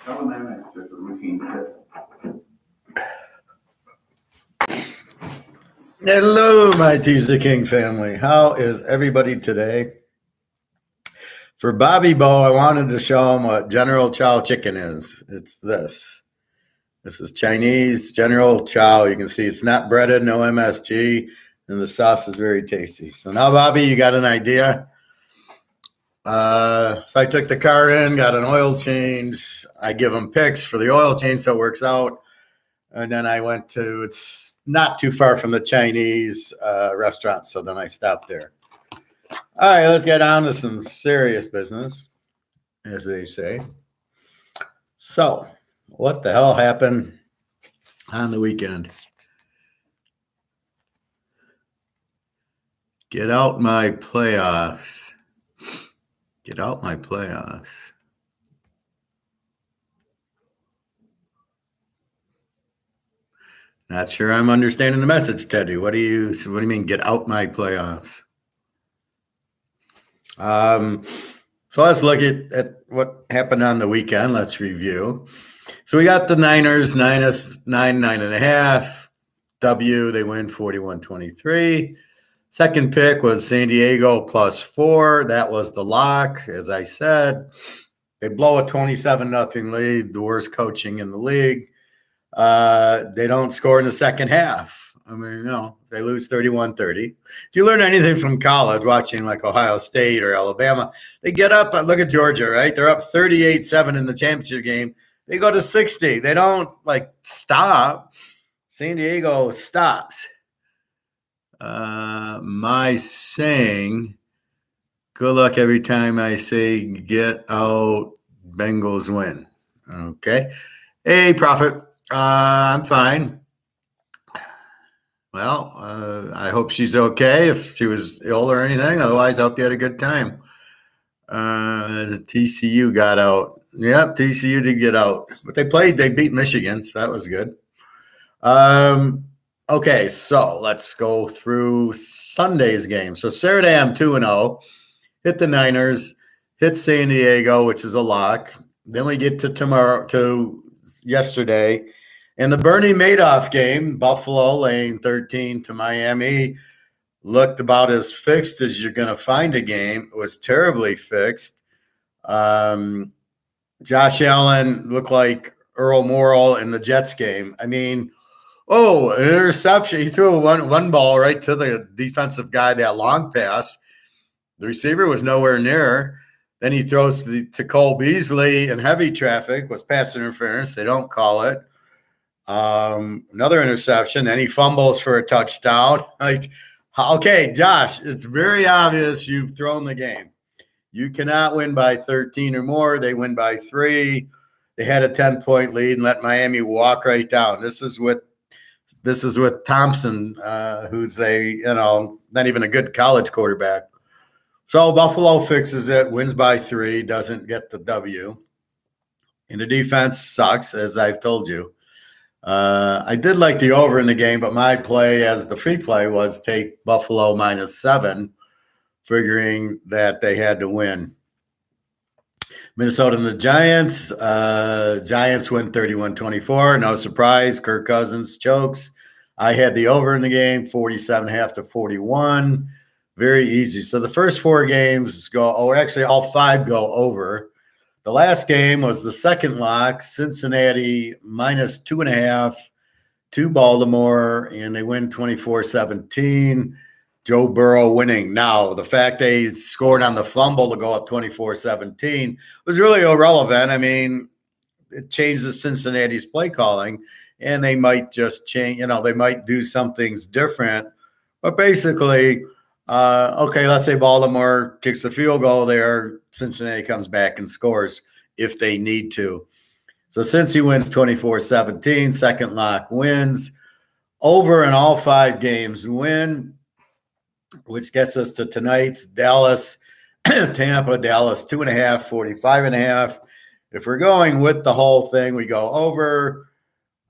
Hello, my Teaserking family. How is everybody today? For Bobby Bo, I wanted to show him what General Chow chicken is. It's this. This is Chinese General Chow. You can see it's not breaded, no MSG, and the sauce is very tasty. So now, Bobby, you got an idea? So I took the car in, got an oil change. I give him picks for the oil change, so it works out. And then I went to, it's not too far from the Chinese restaurant, so then I stopped there. All right, let's get on to some serious business, as they say. So, what the hell happened on the weekend? Get out my playoffs. Get out my playoffs. Not sure I'm understanding the message, Teddy. What do you mean, get out my playoffs? So let's look at what happened on the weekend. Let's review. So we got the Niners, 9.5. W, they win 41-23. Second pick was San Diego +4. That was the lock, as I said. They blow a 27-0 lead, the worst coaching in the league. They don't score in the second half. I mean, they lose 31-30. If you learn anything from college, watching like Ohio State or Alabama, they get up. Look at Georgia, right? They're up 38-7 in the championship game. They go to 60. They don't stop. San Diego stops. My saying, good luck every time I say get out, Bengals win. Okay. Hey, Prophet. I'm fine. Well, I hope she's okay if she was ill or anything. Otherwise, I hope you had a good time. TCU got out. Yep, TCU did get out. But they beat Michigan, so that was good. Okay, so let's go through Sunday's game. So Saturday, I'm 2-0. Hit the Niners, hit San Diego, which is a lock. Then we get to yesterday. In the Bernie Madoff game, Buffalo laying 13 to Miami looked about as fixed as you're going to find a game. It was terribly fixed. Josh Allen looked like Earl Morrall in the Jets game. I mean, an interception. He threw one ball right to the defensive guy, that long pass. The receiver was nowhere near. Then he throws to Cole Beasley in heavy traffic, was pass interference. They don't call it. Another interception. Then he fumbles for a touchdown. Okay, Josh, it's very obvious you've thrown the game. You cannot win by 13 or more. They win by 3. They had a 10-point lead and let Miami walk right down. This is with Thompson, who's not even a good college quarterback. So Buffalo fixes it, wins by 3, doesn't get the W. And the defense sucks, as I've told you. I did like the over in the game, but my play as the free play was take Buffalo -7, figuring that they had to win. Minnesota and the Giants. Giants win 31-24. No surprise. Kirk Cousins chokes. I had the over in the game, 47.5 to 41. Very easy. So the first 4 games actually all 5 go over. The last game was the second lock, Cincinnati -2.5 to Baltimore, and they win 24-17. Joe Burrow winning. Now, the fact they scored on the fumble to go up 24-17 was really irrelevant. I mean, it changes Cincinnati's play calling, and they might just change, they might do some things different. But basically, let's say Baltimore kicks a field goal there. Cincinnati comes back and scores if they need to. So Cincy wins 24-17, second lock wins. Over in all 5 games win, which gets us to tonight's Dallas, Tampa, Dallas 2.5, 45.5. If we're going with the whole thing, we go over,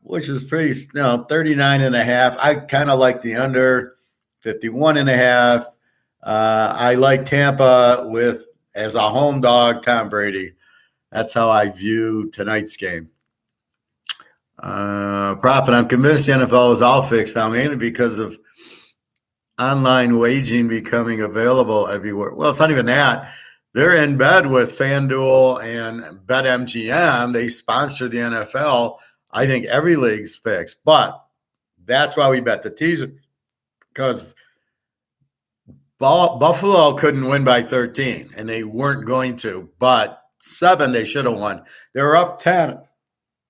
which is pretty, 39.5. I kind of like the under, 51.5. I like Tampa as a home dog, Tom Brady. That's how I view tonight's game. Profit. I'm convinced the NFL is all fixed now, mainly because of online waging becoming available everywhere. Well, it's not even that. They're in bed with FanDuel and BetMGM. They sponsor the NFL. I think every league's fixed, but that's why we bet the teaser, because Buffalo couldn't win by 13, and they weren't going to, but 7 they should have won. They were up 10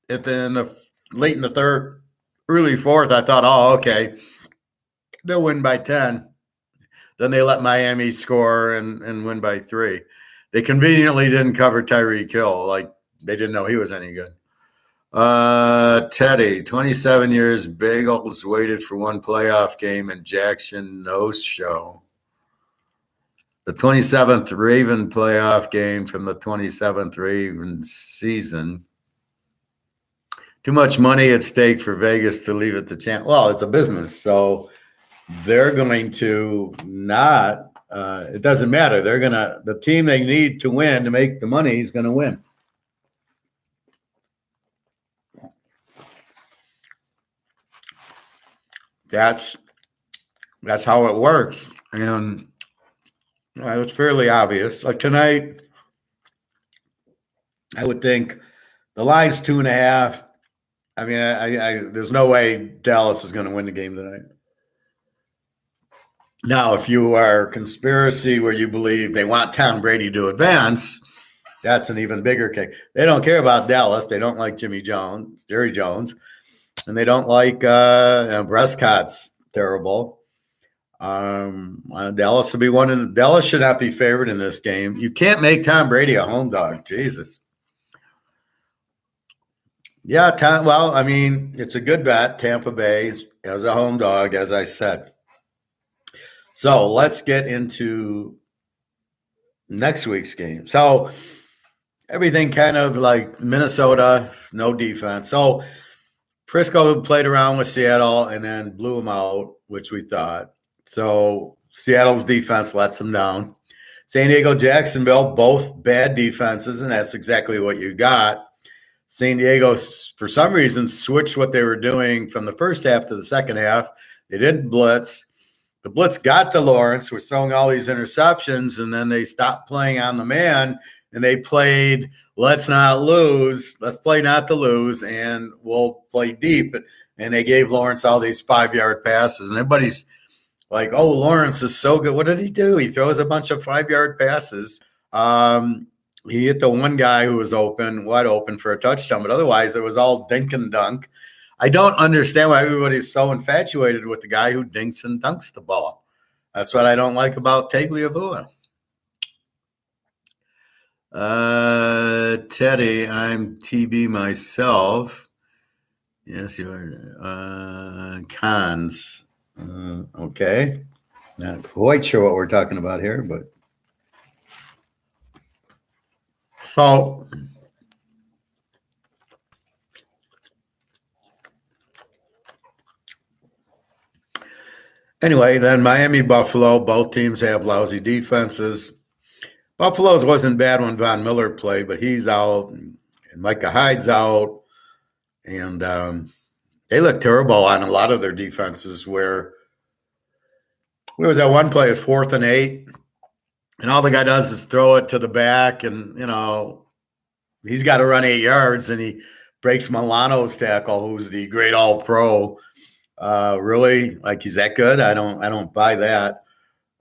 late in the third, early fourth. I thought, oh, okay, they'll win by 10. Then they let Miami score and win by 3. They conveniently didn't cover Tyreek Hill. Like, they didn't know he was any good. Teddy, 27 years, Bagels waited for one playoff game and Jackson no-show. The 27th Raven playoff game from the 27th Raven season. Too much money at stake for Vegas to leave it to chance. Well, it's a business, so they're going to not. It doesn't matter. They're gonna. The team they need to win to make the money is going to win. That's how it works, and it's fairly obvious. Like tonight, I would think the line's 2.5. I mean, I there's no way Dallas is going to win the game tonight. Now, if you are conspiracy where you believe they want Tom Brady to advance, that's an even bigger case. They don't care about Dallas. They don't like Jerry Jones, and they don't like Prescott's terrible. Dallas will be one. Dallas should not be favored in this game. You can't make Tom Brady a home dog. Jesus. Yeah, well, I mean, it's a good bet. Tampa Bay as a home dog, as I said. So let's get into next week's game. So everything kind of like Minnesota, no defense. So Frisco played around with Seattle and then blew them out, which we thought. So Seattle's defense lets them down. San Diego, Jacksonville, both bad defenses, and that's exactly what you got. San Diego, for some reason, switched what they were doing from the first half to the second half. They didn't blitz. The blitz got to Lawrence, was throwing all these interceptions, and then they stopped playing on the man, and they played, let's not lose, let's play not to lose, and we'll play deep. And they gave Lawrence all these 5-yard passes, and everybody's like, oh, Lawrence is so good. What did he do? He throws a bunch of 5-yard passes. He hit the one guy who was wide open for a touchdown, but otherwise it was all dink and dunk. I don't understand why everybody's so infatuated with the guy who dinks and dunks the ball. That's what I don't like about Tagliabue. Teddy, I'm TB myself. Yes, you are. Cons. Okay. Not quite sure what we're talking about here, but. So, anyway, then Miami, Buffalo, both teams have lousy defenses. Buffalo's wasn't bad when Von Miller played, but he's out, and Micah Hyde's out, and they look terrible on a lot of their defenses where was that one play, 4th and 8, and all the guy does is throw it to the back, and, he's got to run 8 yards, and he breaks Milano's tackle, who's the great all-pro. Really? Like, he's that good? I don't buy that.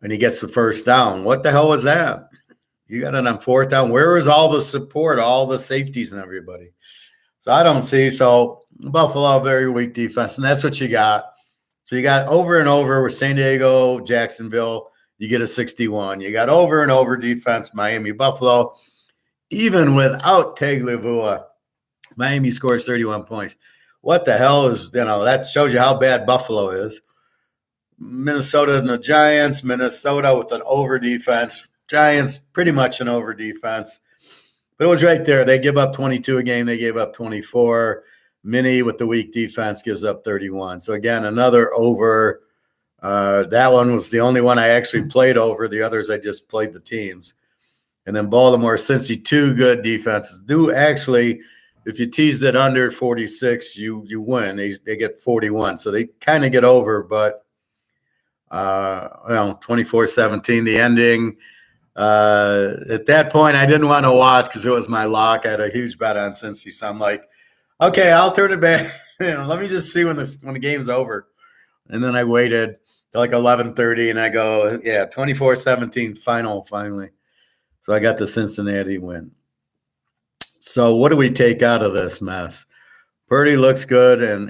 And he gets the first down. What the hell was that? You got it on 4th down. Where is all the support, all the safeties and everybody? So I don't see. So Buffalo, very weak defense, and that's what you got. So you got over and over with San Diego, Jacksonville, you get a 61. You got over and over defense, Miami, Buffalo. Even without Tagliabue, Miami scores 31 points. What the hell is, that shows you how bad Buffalo is. Minnesota and the Giants, Minnesota with an over defense. Giants, pretty much an over defense. But it was right there. They give up 22 a game. They gave up 24. Mini with the weak defense gives up 31. So, again, another over. That one was the only one I actually played over. The others, I just played the teams. And then Baltimore, Cincy, two good defenses. Do actually, if you teased it under 46, you win. They get 41. So they kind of get over, but 24-17, the ending. At that point, I didn't want to watch because it was my lock. I had a huge bet on Cincy. So I'm like, okay, I'll turn it back. Let me just see when the game's over. And then I waited till like 11:30, and I go, 24-17 final finally. So I got the Cincinnati win. So what do we take out of this mess? Purdy looks good, and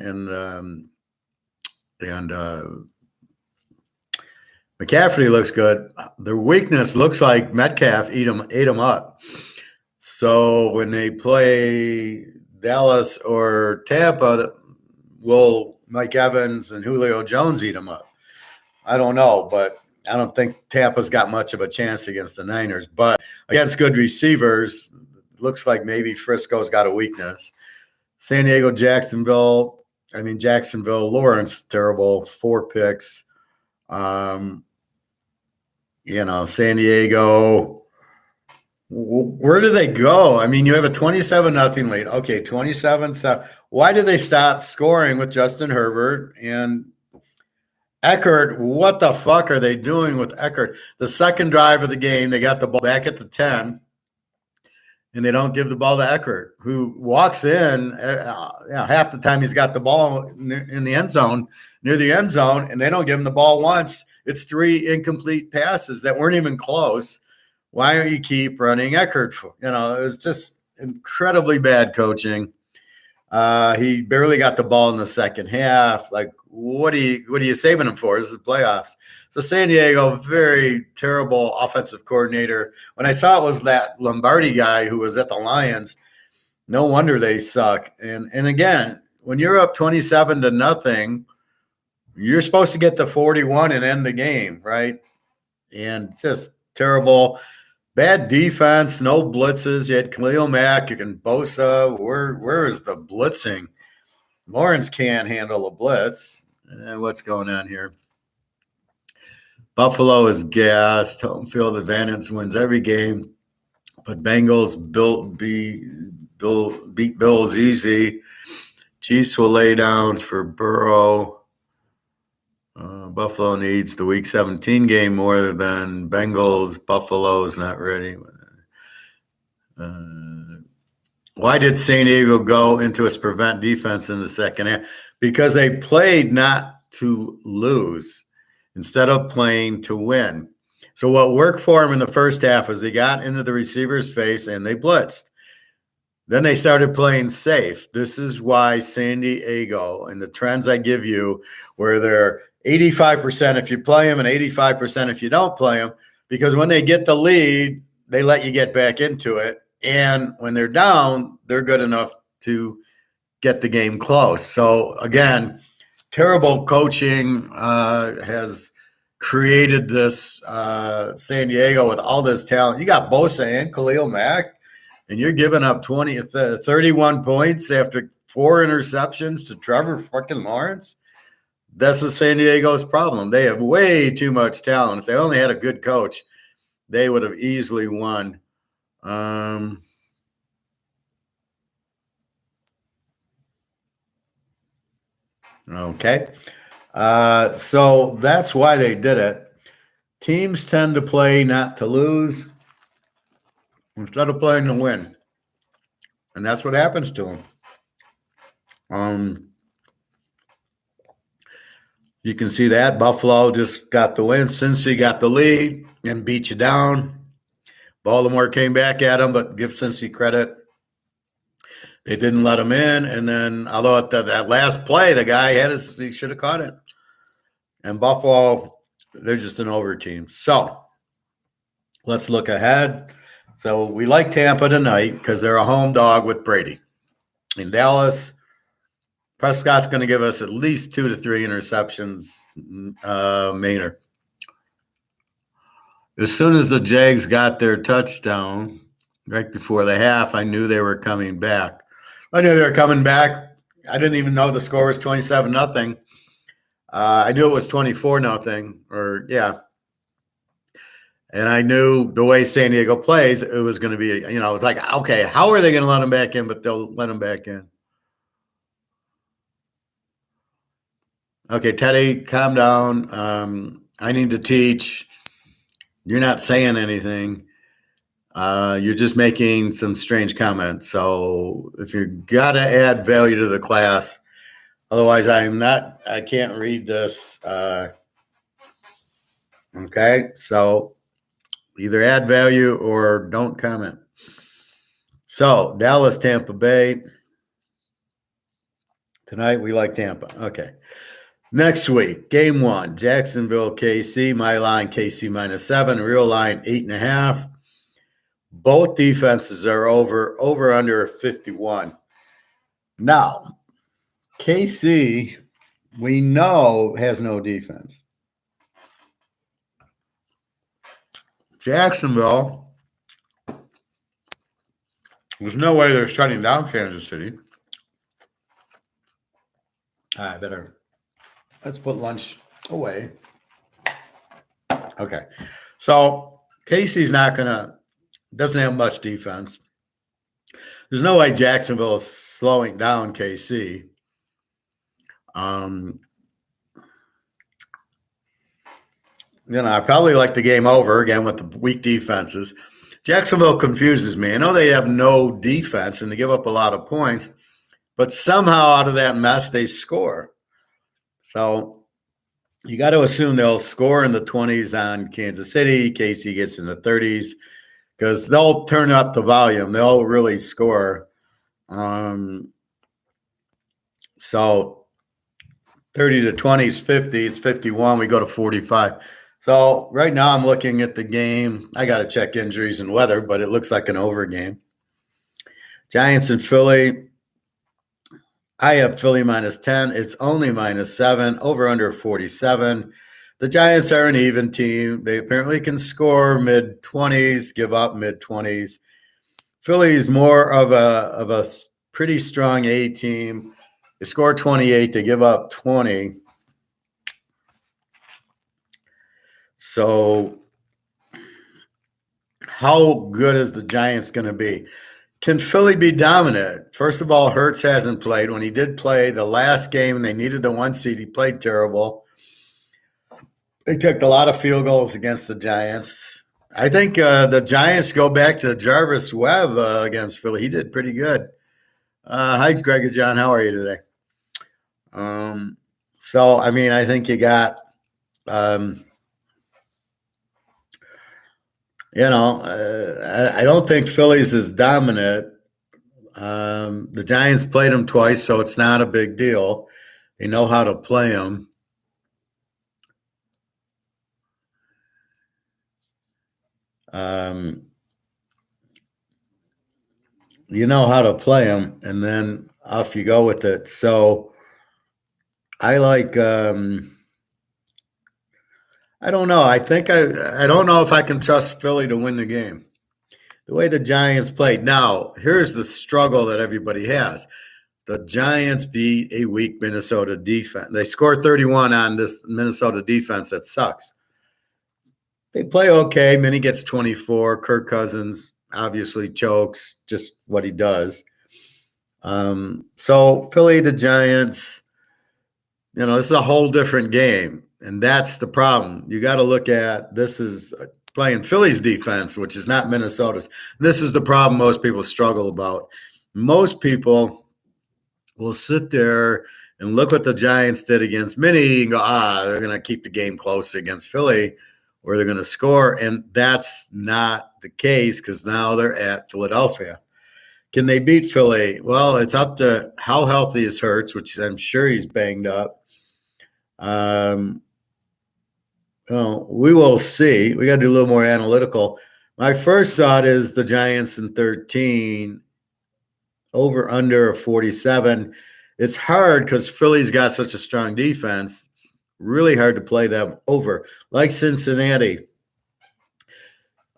McCaffrey looks good. The weakness looks like Metcalf ate him up. So when they play Dallas or Tampa, will Mike Evans and Julio Jones eat him up? I don't know, but I don't think Tampa's got much of a chance against the Niners. But against good receivers, looks like maybe Frisco's got a weakness. San Diego, Jacksonville. Lawrence, terrible, 4 picks. San Diego, where do they go? I mean, you have a 27-0 lead. Okay, 27-7. Why did they stop scoring with Justin Herbert and Eckert? What the fuck are they doing with Eckert? The second drive of the game, they got the ball back at the 10, and they don't give the ball to Eckert, who walks in half the time he's got the ball in the end zone, near the end zone, and they don't give him the ball once. It's 3 incomplete passes that weren't even close. Why don't you keep running Eckert? It's just incredibly bad coaching. He barely got the ball in the second half. Like, what are you saving him for? This is the playoffs. So San Diego, very terrible offensive coordinator. When I saw it was that Lombardi guy who was at the Lions, no wonder they suck. And again, when you're up 27-0, you're supposed to get to 41 and end the game, right? And just terrible. Bad defense, no blitzes. You had Khalil Mack, you can Bosa. Where is the blitzing? Lawrence can't handle a blitz. What's going on here? Buffalo is gassed. Home field advantage wins every game. But Bengals beat Bills easy. Chiefs will lay down for Burrow. Buffalo needs the Week 17 game more than Bengals. Buffalo is not ready. Why did San Diego go into its prevent defense in the second half? Because they played not to lose instead of playing to win. So what worked for them in the first half was they got into the receiver's face and they blitzed. Then they started playing safe. This is why San Diego, and the trends I give you, where they're 85% if you play them and 85% if you don't play them, because when they get the lead, they let you get back into it. And when they're down, they're good enough to get the game close. So, again, terrible coaching has created this San Diego with all this talent. You got Bosa and Khalil Mack, and you're giving up 31 points after 4 interceptions to Trevor fucking Lawrence. That's the San Diego's problem. They have way too much talent. If they only had a good coach, they would have easily won. Okay. So that's why they did it. Teams tend to play not to lose instead of playing to win. And that's what happens to them. You can see that Buffalo just got the win. Cincy got the lead and beat you down. Baltimore came back at them, but give Cincy credit. They didn't let him in. And then, although at that last play, the guy he should have caught it. And Buffalo, they're just an over team. So let's look ahead. So we like Tampa tonight because they're a home dog with Brady. In Dallas, Prescott's going to give us at least 2 to 3 interceptions, Maynard. As soon as the Jags got their touchdown right before the half, I knew they were coming back. I knew they were coming back. I didn't even know the score was 27-0. I knew it was 24-0, And I knew the way San Diego plays, it was going to be, it's like, okay, how are they going to let him back in? But they'll let him back in. Okay, Teddy, calm down. I need to teach. You're not saying anything. You're just making some strange comments. So if you got to add value to the class, otherwise I can't read this. Okay, so either add value or don't comment. So Dallas, Tampa Bay. Tonight we like Tampa. Okay. Next week, game 1, Jacksonville, KC. My line, KC -7. Real line, 8.5. Both defenses are over under 51. Now, KC, we know, has no defense. Jacksonvile, there's no way they're shutting down Kansas City. I better, let's put lunch away. Okay. So KC's doesn't have much defense. There's no way Jacksonville is slowing down KC. I probably like the game over again with the weak defenses. Jacksonville confuses me. I know they have no defense and they give up a lot of points, but somehow out of that mess they score. So you got to assume they'll score in the 20s on Kansas City. KC gets in the 30s because they'll turn up the volume. They'll really score. So 30 to 20 is 50. It's 51. We go to 45. So right now I'm looking at the game. I got to check injuries and weather, but it looks like an over game. Giants and Philly. I have Philly -10. It's only -7. Over under 47. The Giants are an even team. They apparently can score mid-20s, give up mid-20s. Philly's more of a pretty strong A team. They score 28. They give up 20. So how good is the Giants going to be? Can Philly be dominant? First of all, Hurts hasn't played. When he did play the last game and they needed the 1 seed, he played terrible. They took a lot of field goals against the Giants. I think the Giants go back to Jarvis Webb against Philly. He did pretty good. Hi, Greg and John. How are you today? So, I think you got I don't think Phillies is dominant. The Giants played them twice, so it's not a big deal. They know how to play them. You know how to play them, and then off you go with it. So I like I don't know. I don't know if I can trust Philly to win the game. The way the Giants played. Now, here's the struggle that everybody has. The Giants beat a weak Minnesota defense. They scored 31 on this Minnesota defense that sucks. They play okay. Minnie gets 24. Kirk Cousins obviously chokes, just what he does. So Philly, the Giants, this is a whole different game. And that's the problem. You got to look at this is playing Philly's defense, which is not Minnesota's. This is the problem most people struggle about. Most people will sit there and look what the Giants did against Minnie and go, they're going to keep the game close against Philly or they're going to score. And that's not the case because now they're at Philadelphia. Can they beat Philly? Well, it's up to how healthy is Hurts, which I'm sure he's banged up. We will see. We got to do a little more analytical. My first thought is the Giants in 13, over under 47. It's hard because Philly's got such a strong defense. Really hard to play them over. Like Cincinnati.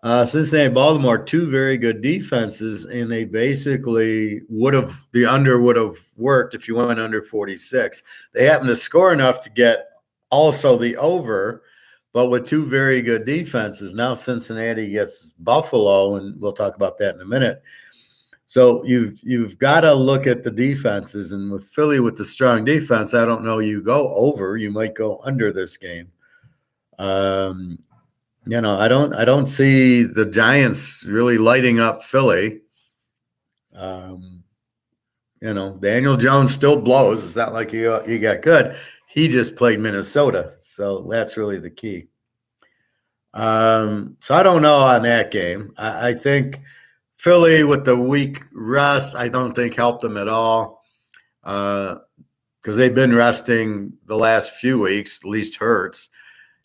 Cincinnati, Baltimore, 2 very good defenses, and they basically the under would have worked if you went under 46. They happened to score enough to get also the over, but with two very good defenses. Now Cincinnati gets Buffalo, and we'll talk about that in a minute. So you've got to look at the defenses, and with Philly with the strong defense, I don't know. You go over, you might go under this game. I don't see the Giants really lighting up Philly. Daniel Jones still blows. It's not like he got good. He just played Minnesota, so that's really the key. So I don't know on that game. I think Philly with the week rest, I don't think helped them at all because they've been resting the last few weeks, at least Hurts,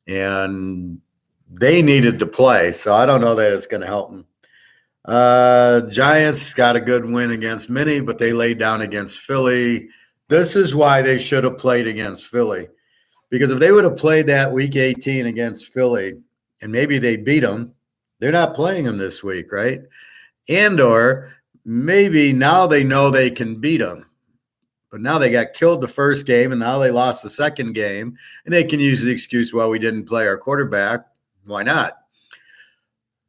and they needed to play. So I don't know that it's going to help them. Giants got a good win against Minnie, but they laid down against Philly. This is why they should have played against Philly, because if they would have played that week 18 against Philly and maybe they beat them, they're not playing them this week, right? And or maybe now they know they can beat them, but now they got killed the first game and now they lost the second game, and they can use the excuse, well, we didn't play our quarterback. Why not?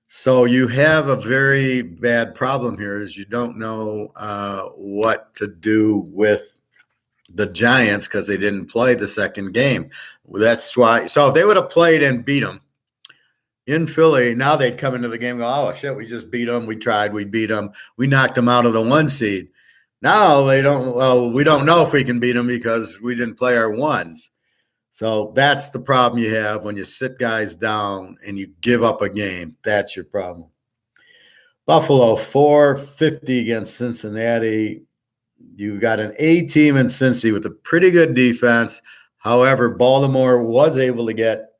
So you have a very bad problem here is you don't know what to do with the Giants because they didn't play the second game. That's why. So if they would have played and beat them in Philly, now they'd come into the game and go, oh, shit, we just beat them. We tried. We beat them. We knocked them out of the 1 seed. Now they don't. Well, we don't know if we can beat them because we didn't play our ones. So that's the problem you have when you sit guys down and you give up a game. That's your problem. Buffalo 450 against Cincinnati. You got an A team in Cincy with a pretty good defense. However, Baltimore was able to get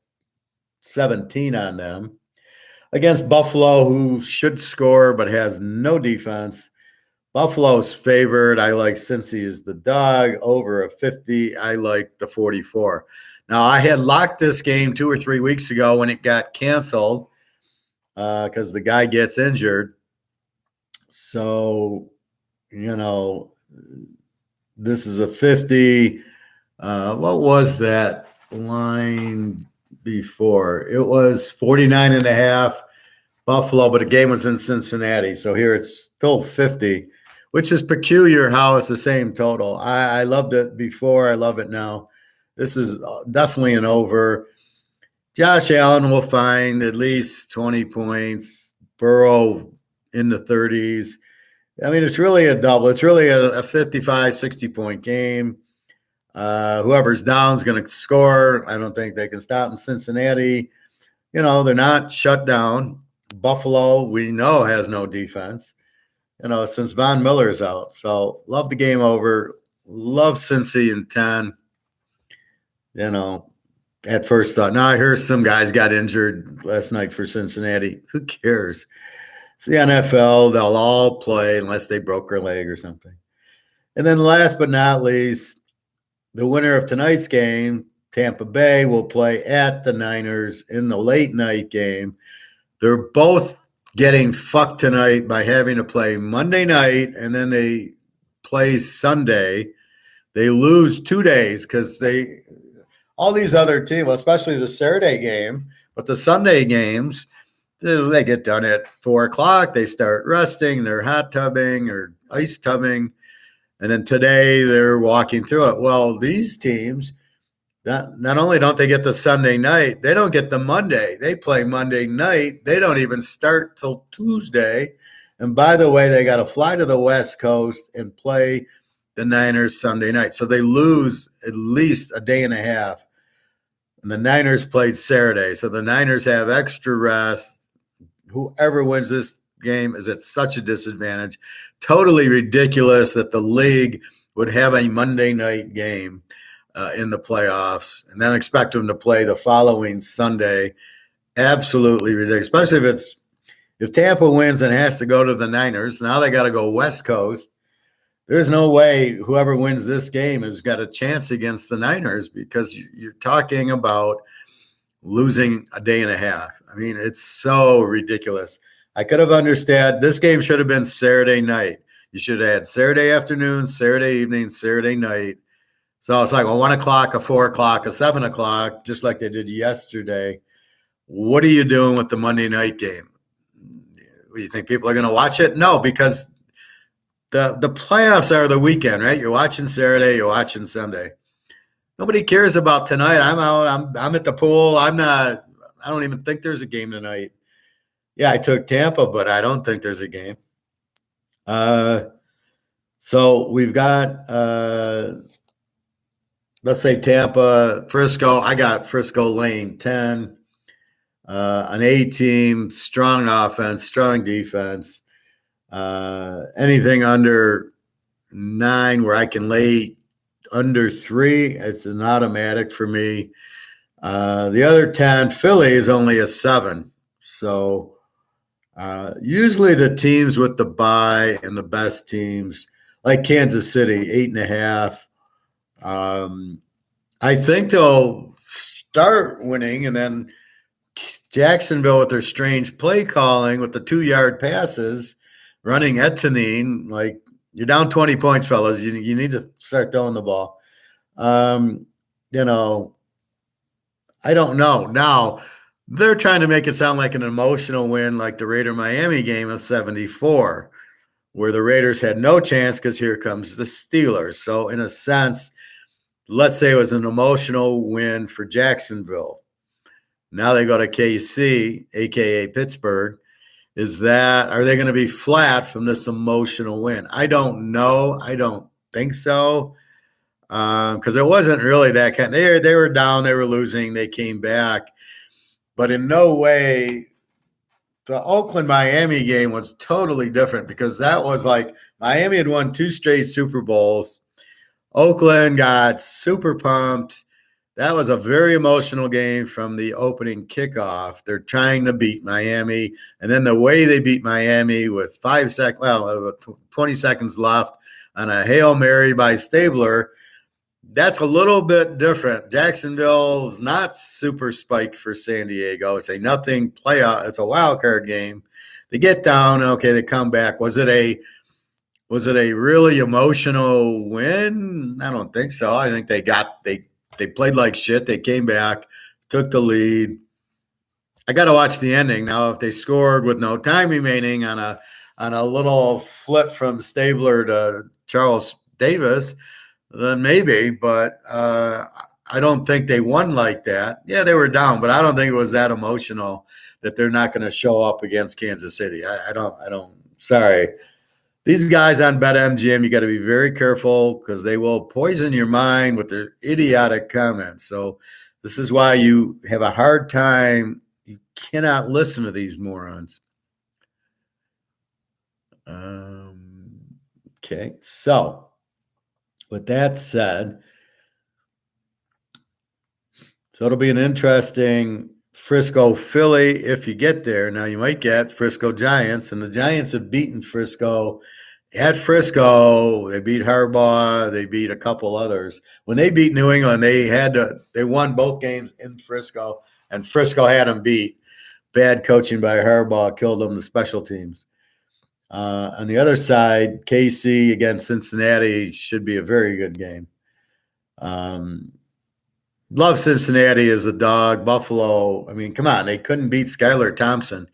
17 on them. Against Buffalo, who should score but has no defense. Buffalo's favored. I like Cincy as the dog over a 50. I like the 44. Now, I had locked this game 2 or 3 weeks ago when it got canceled because the guy gets injured. So, this is a 50. What was that line before? It was 49.5 Buffalo, but the game was in Cincinnati. So here it's still 50, which is peculiar how it's the same total. I loved it before. I love it now. This is definitely an over. Josh Allen will find at least 20 points. Burrow in the 30s. I mean, it's really a double. It's really a 55, 60-point game. Whoever's down is going to score. I don't think they can stop them. Cincinnati, they're not shut down. Buffalo, we know, has no defense, since Von Miller's out. So love the game over. Love Cincy in 10. At first thought. Now I hear some guys got injured last night for Cincinnati. Who cares? It's the NFL. They'll all play unless they broke their leg or something. And then last but not least, the winner of tonight's game, Tampa Bay, will play at the Niners in the late night game. They're both getting fucked tonight by having to play Monday night, and then they play Sunday. They lose 2 days because all these other teams, especially the Saturday game, but the Sunday games, they get done at 4 o'clock. They start resting. They're hot tubbing or ice tubbing. And then today they're walking through it. Well, these teams, not only don't they get the Sunday night, they don't get the Monday. They play Monday night. They don't even start till Tuesday. And by the way, they got to fly to the West Coast and play the Niners Sunday night. So they lose at least a day and a half. And the Niners played Saturday. So the Niners have extra rest. Whoever wins this game is at such a disadvantage. Totally ridiculous that the league would have a Monday night game in the playoffs and then expect them to play the following Sunday. Absolutely ridiculous, especially if Tampa wins and has to go to the Niners. Now they got to go West Coast. There's no way whoever wins this game has got a chance against the Niners because you're talking about losing a day and a half. I mean, it's so ridiculous. I could have understood this game should have been Saturday night. You should have had Saturday afternoon, Saturday evening, Saturday night. So it's like a 1 o'clock, a 4 o'clock, a 7 o'clock, just like they did yesterday. What are you doing with the Monday night game? You think people are going to watch it? No, because the playoffs are the weekend, right? You're watching Saturday, you're watching Sunday. Nobody cares about tonight. I'm out. I'm at the pool. I'm not. I don't even think there's a game tonight. Yeah, I took Tampa, but I don't think there's a game. So we've got let's say Tampa, Frisco. I got Frisco Lane 10, an A team, strong offense, strong defense. Anything under 9 where I can lay under 3, it's an automatic for me. The other 10, Philly is only a 7. So usually the teams with the bye and the best teams, like Kansas City, 8.5. I think they'll start winning, and then Jacksonville with their strange play calling with the 2-yard passes, running Etienne, like you're down 20 points, fellas. You need to start throwing the ball. I don't know. Now, they're trying to make it sound like an emotional win, like the Raider-Miami game of 74, where the Raiders had no chance because here comes the Steelers. So, in a sense, let's say it was an emotional win for Jacksonville. Now they go to KC, a.k.a. Pittsburgh. Are they going to be flat from this emotional win? I don't know. I don't think so. Because it wasn't really that kind. They were down, they were losing, they came back, but in no way. The Oakland-Miami game was totally different because that was like Miami had won 2 straight Super Bowls. Oakland got super pumped. That was a very emotional game from the opening kickoff. They're trying to beat Miami, and then the way they beat Miami with 20 seconds left on a Hail Mary by Stabler. That's a little bit different. Jacksonville's not super spiked for San Diego. It's a nothing playoff. It's a wild card game. They get down. Okay, they come back. Was it a really emotional win? I don't think so. I think they played like shit. They came back, took the lead. I got to watch the ending now. If they scored with no time remaining on a little flip from Stabler to Charles Davis, then maybe, but I don't think they won like that. Yeah, they were down, but I don't think it was that emotional that they're not going to show up against Kansas City. I don't. Sorry. These guys on BetMGM, you got to be very careful because they will poison your mind with their idiotic comments. So this is why you have a hard time. You cannot listen to these morons. Okay, so with that said, so it'll be an interesting Frisco Philly if you get there. Now you might get Frisco Giants, and the Giants have beaten Frisco at Frisco. They beat Harbaugh. They beat a couple others. When they beat New England, they won both games in Frisco, and Frisco had them beat. Bad coaching by Harbaugh killed them. The special teams. On the other side, KC against Cincinnati should be a very good game. Love Cincinnati as a dog. Buffalo, I mean, come on. They couldn't beat Skylar Thompson.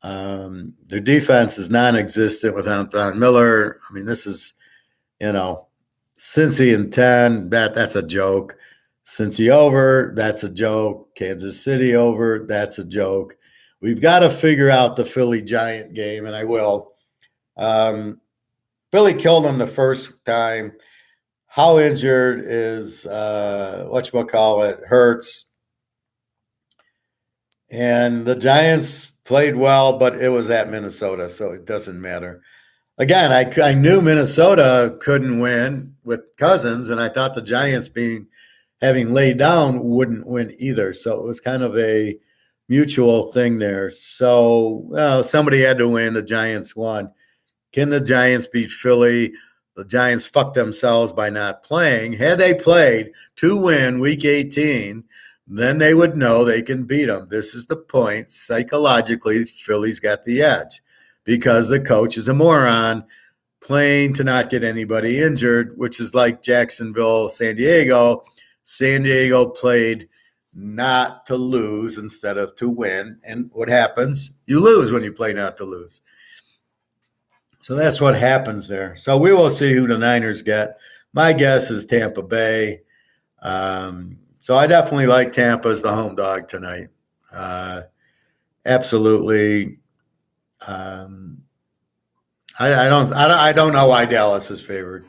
Their defense is non-existent without Von Miller. I mean, this is, Cincy and 10, that's a joke. Cincy over, that's a joke. Kansas City over, that's a joke. We've got to figure out the Philly Giant game, and I will. Philly killed them the first time. How injured is Hurts? And the Giants played well, but it was at Minnesota, so it doesn't matter. Again, I knew Minnesota couldn't win with Cousins, and I thought the Giants having laid down wouldn't win either. So it was kind of a mutual thing there. So, somebody had to win. The Giants won. Can the Giants beat Philly? The Giants fucked themselves by not playing. Had they played to win Week 18, then they would know they can beat them. This is the point. Psychologically, Philly's got the edge because the coach is a moron playing to not get anybody injured, which is like Jacksonville, San Diego. San Diego played not to lose instead of to win. And what happens? You lose when you play not to lose. So that's what happens there. So we will see who the Niners get. My guess is Tampa Bay. So I definitely like Tampa as the home dog tonight. Absolutely. I don't know why Dallas is favored.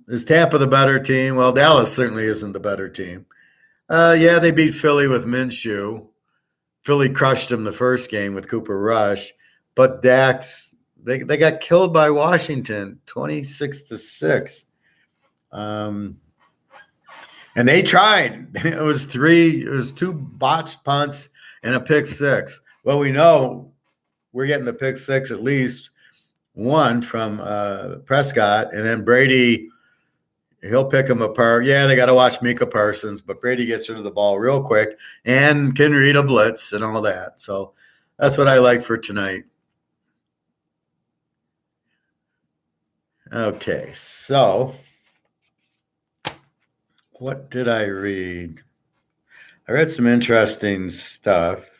Is Tampa the better team? Well, Dallas certainly isn't the better team. Yeah, they beat Philly with Minshew. Philly crushed them the first game with Cooper Rush, but Dax they got killed by Washington 26-6. And they tried. It was two botched punts and a pick six. Well, we know we're getting the pick six at least one from Prescott, and then Brady, he'll pick them apart. Yeah, they got to watch Micah Parsons, but Brady gets rid of the ball real quick and can read a blitz and all that. So that's what I like for tonight. Okay, so what did I read? I read some interesting stuff.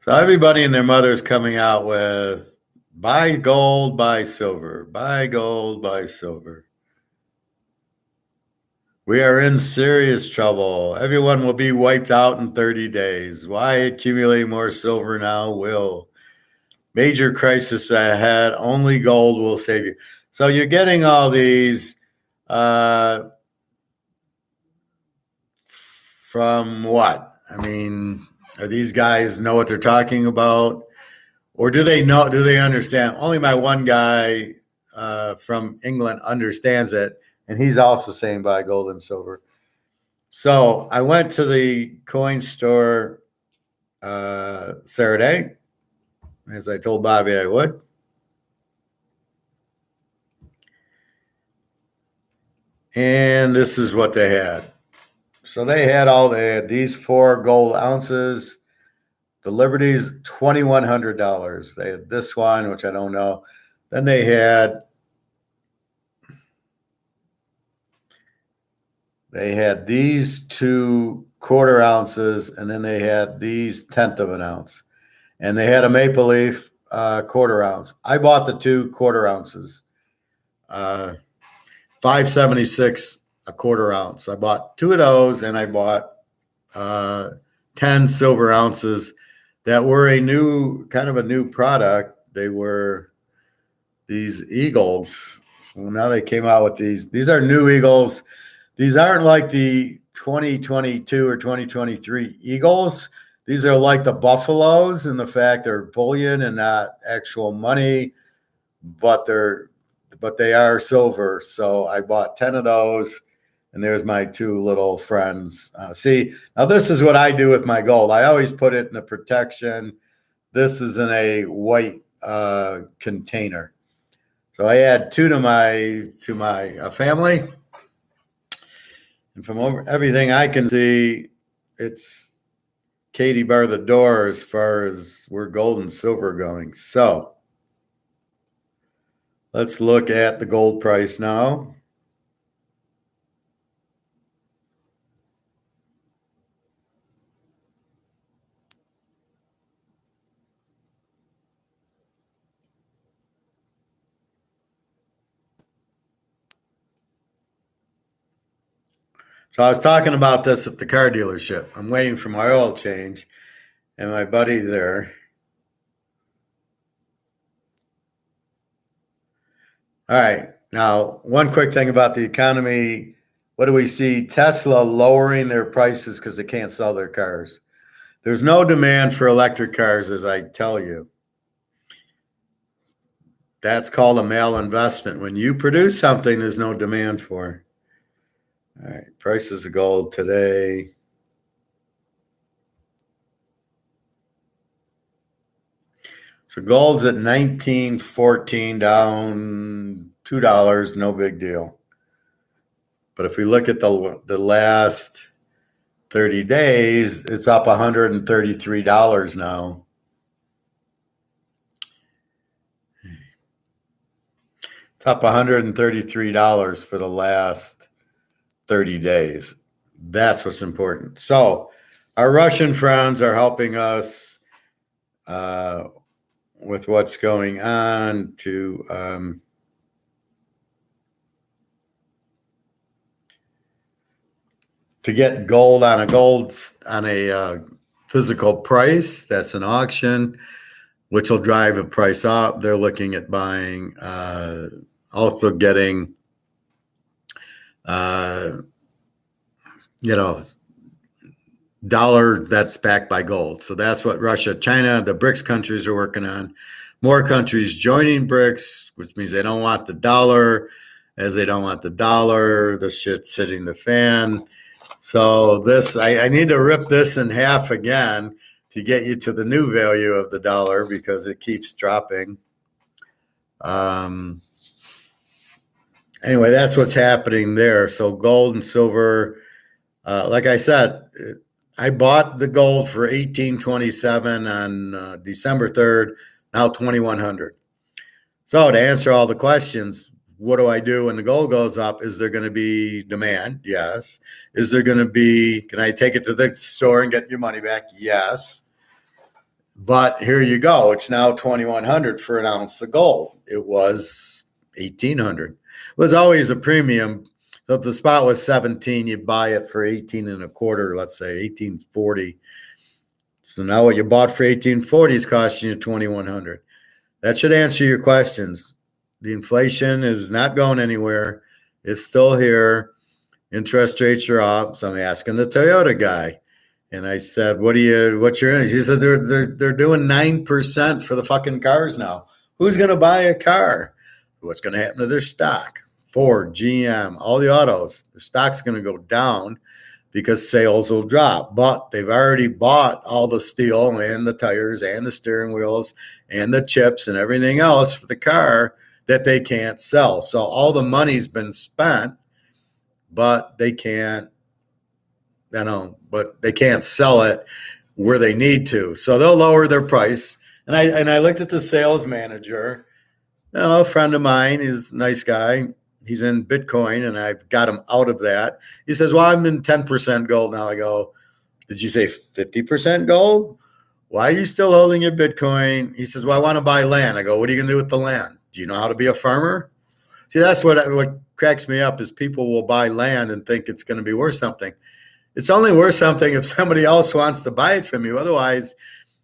So everybody and their mother's coming out with buy gold, buy silver, buy gold, buy silver. We are in serious trouble. Everyone will be wiped out in 30 days. Why accumulate more silver now? Will. Major crisis ahead. Only gold will save you. So you're getting all these from what? I mean, are these guys know what they're talking about? Or do they know? Do they understand? Only my one guy from England understands it, and he's also saying buy gold and silver. So I went to the coin store Saturday, as I told Bobby I would. And this is what they had. So they had these 4 gold ounces. The Liberty's $2,100. They had this one, which I don't know. Then they had these 2 quarter ounces, and then they had these 1/10 of an ounce. And they had a maple leaf quarter ounce. I bought the 2 quarter ounces, $5.76 a quarter ounce. I bought 2 of those, and I bought 10 silver ounces that were a new product. They were these Eagles. So now they came out with these. These are new Eagles. These aren't like the 2022 or 2023 Eagles. These are like the Buffaloes in the fact they're bullion and not actual money, but they are silver. So I bought 10 of those, and there's my 2 little friends. See, now this is what I do with my gold. I always put it in a protection. This is in a white container. So I add 2 to my family. And from everything I can see, it's Katie bar the door as far as where gold and silver are going. So let's look at the gold price now. So I was talking about this at the car dealership. I'm waiting for my oil change, and my buddy there. All right. Now, one quick thing about the economy. What do we see? Tesla lowering their prices because they can't sell their cars. There's no demand for electric cars, as I tell you. That's called a malinvestment. When you produce something, there's no demand for. All right. Prices of gold today. So gold's at $19.14, down $2, no big deal. But if we look at the last 30 days, it's up $133 now. It's up $133 for the last 30 days. That's what's important. So our Russian friends are helping us with what's going on to get gold on a physical price. That's an auction, which will drive a price up. They're looking at buying, also getting, dollar that's backed by gold. So that's what Russia, China, the BRICS countries are working on. More countries joining BRICS, which means they don't want the dollar. As they don't want the dollar, the shit's hitting the fan. So this, I need to rip this in half again to get you to the new value of the dollar because it keeps dropping. Anyway, that's what's happening there. So gold and silver, like I said, I bought the gold for $18.27 on December 3rd, now $2,100. So to answer all the questions, what do I do when the gold goes up? Is there going to be demand? Yes. Is there going to be, can I take it to the store and get your money back? Yes. But here you go. It's now $2,100 for an ounce of gold. It was $1,800. It was always a premium. So if the spot was 17, you buy it for 18 and a quarter, let's say 1840. So now what you bought for 1840 is costing you 2,100. That should answer your questions. The inflation is not going anywhere. It's still here. Interest rates are up. So I'm asking the Toyota guy. And I said, what's your interest? He said, they're doing 9% for the fucking cars now. Who's going to buy a car? What's going to happen to their stock? Ford, GM, all the autos, their stock's going to go down because sales will drop. But they've already bought all the steel and the tires and the steering wheels and the chips and everything else for the car that they can't sell. So all the money's been spent, but they can't, but they can't sell it where they need to. So they'll lower their price. And I looked at the sales manager, a friend of mine, he's a nice guy. He's in Bitcoin, and I've got him out of that. He says, well, I'm in 10% gold now. I go, did you say 50% gold? Why are you still holding your Bitcoin? He says, well, I want to buy land. I go, what are you going to do with the land? Do you know how to be a farmer? See, that's what cracks me up is people will buy land and think it's going to be worth something. It's only worth something if somebody else wants to buy it from you. Otherwise,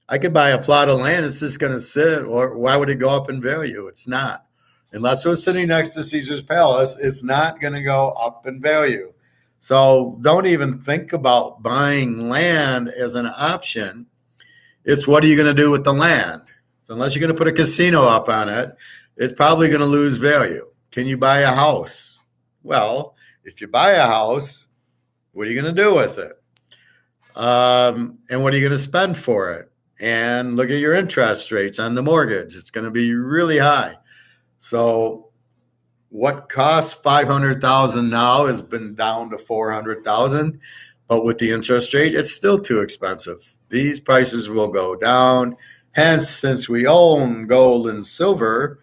I could buy a plot of land. It's just going to sit, or why would it go up in value? It's not. Unless it was sitting next to Caesar's Palace, it's not going to go up in value. So don't even think about buying land as an option. It's what are you going to do with the land? So unless you're going to put a casino up on it, it's probably going to lose value. Can you buy a house? Well, if you buy a house, what are you going to do with it? And what are you going to spend for it? And look at your interest rates on the mortgage. It's going to be really high. So what costs $500,000 now has been down to $400,000, but with the interest rate, it's still too expensive. These prices will go down. Hence, since we own gold and silver,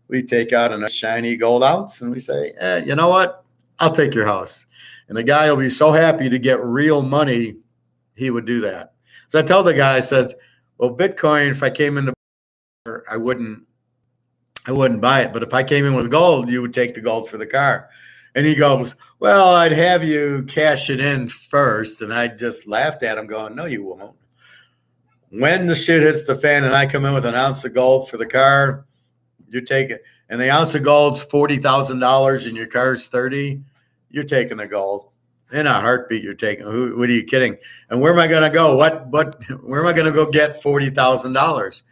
we take out a nice shiny gold ounce and we say, you know what? I'll take your house. And the guy will be so happy to get real money, he would do that. So I tell the guy, I said, well, Bitcoin, if I came into, I wouldn't buy it. But if I came in with gold, you would take the gold for the car. And he goes, well, I'd have you cash it in first. And I just laughed at him going, no, you won't. When the shit hits the fan and I come in with an ounce of gold for the car, you're taking, and the ounce of gold's $40,000 and your car's 30, you're taking the gold. In a heartbeat, you're taking. What are you kidding? And where am I going to go? Where am I going to go get $40,000?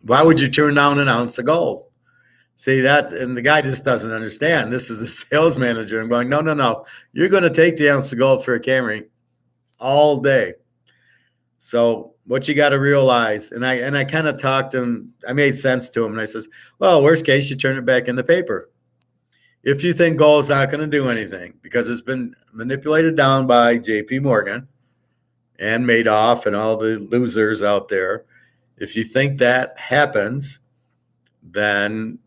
Why would you turn down an ounce of gold? See that, and the guy just doesn't understand. This is a sales manager. I'm going, no. You're going to take the ounce of gold for a Camry all day. So what you got to realize, and I kind of talked to him. I made sense to him, and I says, well, worst case, you turn it back in the paper. If you think gold's not going to do anything because it's been manipulated down by J.P. Morgan and Madoff and all the losers out there, if you think that happens, then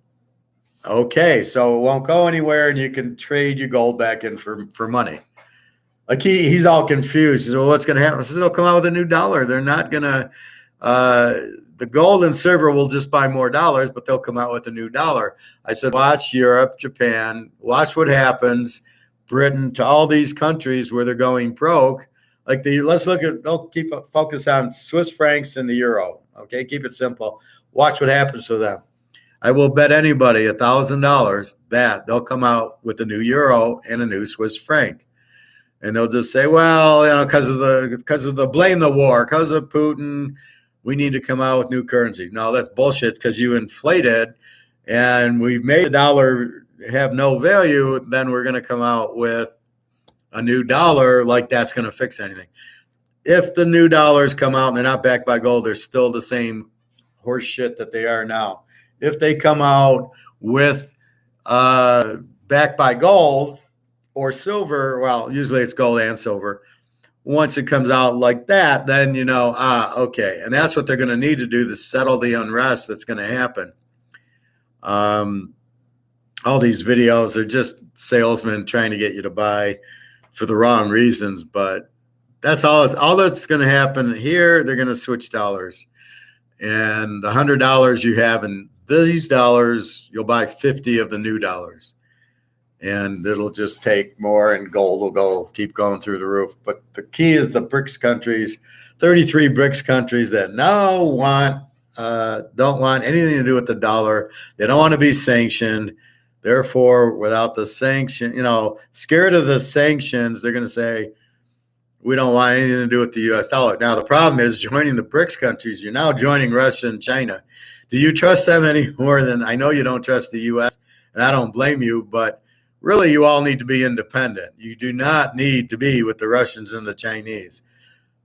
Okay, so it won't go anywhere, and you can trade your gold back in for money. Like he's all confused. He says, well, what's going to happen? I says, they'll come out with a new dollar. They're not going to. The gold and silver will just buy more dollars, but they'll come out with a new dollar. I said, watch Europe, Japan, watch what happens, Britain, to all these countries where they're going broke. Like let's look at. They'll keep a focus on Swiss francs and the euro. Okay, keep it simple. Watch what happens to them. I will bet anybody $1,000 that they'll come out with a new euro and a new Swiss franc. And they'll just say, well, because of the blame the war, because of Putin, we need to come out with new currency. No, that's bullshit, because you inflated and we've made the dollar have no value. Then we're going to come out with a new dollar, like that's going to fix anything. If the new dollars come out and they're not backed by gold, they're still the same horse shit that they are now. If they come out with backed by gold or silver, well, usually it's gold and silver. Once it comes out like that, then okay. And that's what they're going to need to do to settle the unrest that's going to happen. All these videos are just salesmen trying to get you to buy for the wrong reasons, but that's all that's going to happen here. They're going to switch dollars, and the $100 you have in these dollars, you'll buy 50 of the new dollars, and it'll just take more, and gold will keep going through the roof. But the key is the BRICS countries, 33 BRICS countries that now don't want anything to do with the dollar. They don't want to be sanctioned. Therefore, without the sanction, scared of the sanctions, they're going to say, we don't want anything to do with the U.S. dollar. Now, the problem is joining the BRICS countries. You're now joining Russia and China. Do you trust them any more than I know you don't trust the U.S., and I don't blame you, but really you all need to be independent. You do not need to be with the Russians and the Chinese.